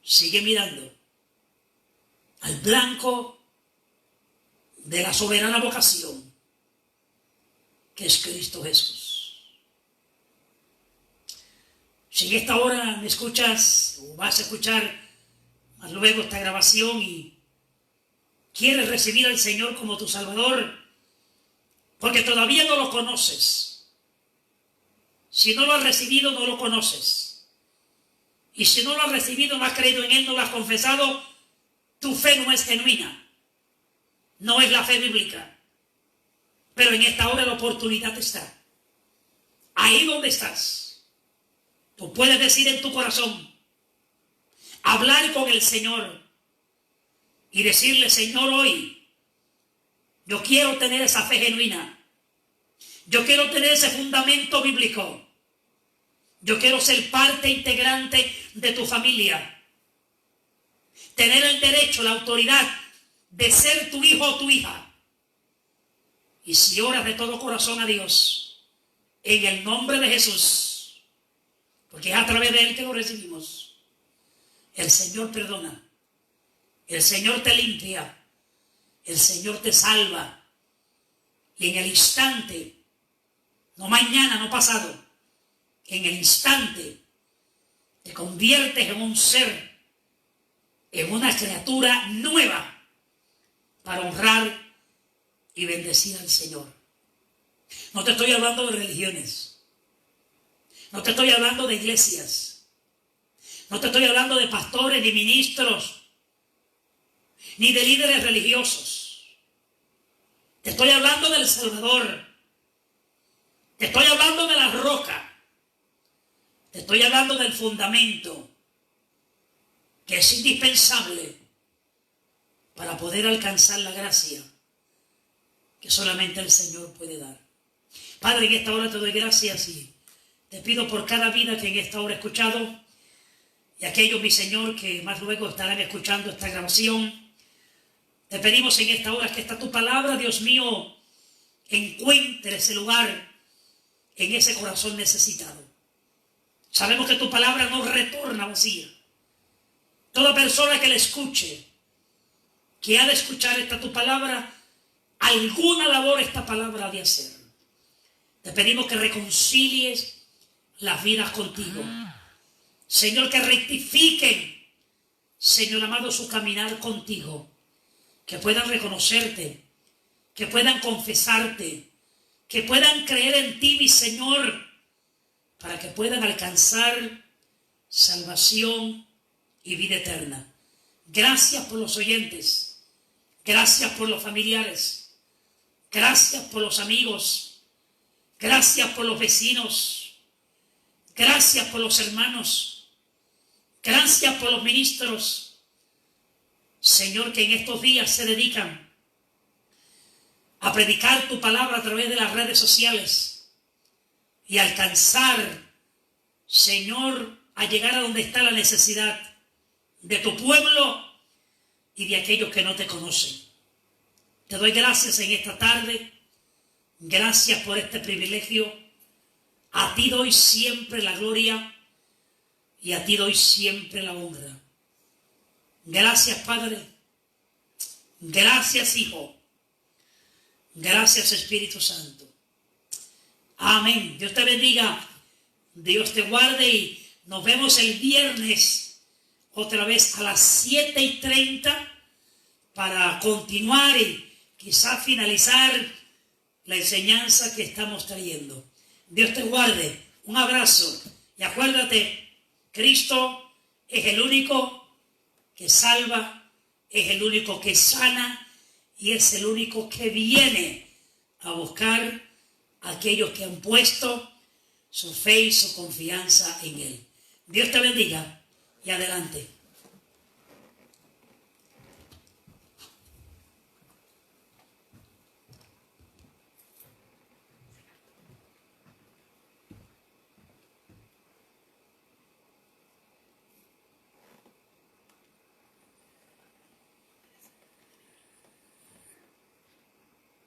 Sigue mirando al blanco de la soberana vocación, que es Cristo Jesús. Si en esta hora me escuchas o vas a escuchar más luego esta grabación y quieres recibir al Señor como tu Salvador, porque todavía no lo conoces. Si no lo has recibido, no lo conoces. Y si no lo has recibido, no has creído en Él, no lo has confesado, tu fe no es genuina. No es la fe bíblica. Pero en esta hora la oportunidad está. Ahí donde estás. Tú puedes decir en tu corazón, hablar con el Señor y decirle: Señor, hoy yo quiero tener esa fe genuina. Yo quiero tener ese fundamento bíblico. Yo quiero ser parte integrante de tu familia. Tener el derecho, la autoridad de ser tu hijo o tu hija. Y si oras de todo corazón a Dios, en el nombre de Jesús, porque es a través de Él que lo recibimos, el Señor perdona, el Señor te limpia, el Señor te salva, y en el instante, no mañana, no pasado, en el instante te conviertes en un ser, en una criatura nueva para honrar y bendecir al Señor. No te estoy hablando de religiones. No te estoy hablando de iglesias. No te estoy hablando de pastores, ni ministros, ni de líderes religiosos. Te estoy hablando del Salvador. Te estoy hablando de la roca. Te estoy hablando del fundamento que es indispensable para poder alcanzar la gracia que solamente el Señor puede dar. Padre, en esta hora te doy gracias y te pido por cada vida que en esta hora he escuchado y aquellos, mi Señor, que más luego estarán escuchando esta grabación. Te pedimos en esta hora que esta tu palabra, Dios mío, encuentre ese lugar en ese corazón necesitado. Sabemos que tu palabra no retorna vacía. Toda persona que la escuche, que ha de escuchar esta tu palabra, alguna labor esta palabra ha de hacer. Te pedimos que reconcilies las vidas contigo. Señor, que rectifiquen, Señor amado, su caminar contigo. Que puedan reconocerte, que puedan confesarte, que puedan creer en ti, mi Señor, para que puedan alcanzar salvación y vida eterna. Gracias por los oyentes, gracias por los familiares, gracias por los amigos, gracias por los vecinos, gracias por los hermanos, gracias por los ministros, Señor, que en estos días se dedican a predicar tu palabra a través de las redes sociales y alcanzar, Señor, a llegar a donde está la necesidad de tu pueblo y de aquellos que no te conocen. Te doy gracias en esta tarde, gracias por este privilegio. A ti doy siempre la gloria y a ti doy siempre la honra. Gracias, Padre. Gracias, Hijo. Gracias, Espíritu Santo. Amén. Dios te bendiga. Dios te guarde y nos vemos el viernes otra vez a las 7:30 para continuar y quizá finalizar la enseñanza que estamos trayendo. Dios te guarde. Un abrazo. Y acuérdate, Cristo es el único que salva, es el único que sana y es el único que viene a buscar a aquellos que han puesto su fe y su confianza en Él. Dios te bendiga y adelante.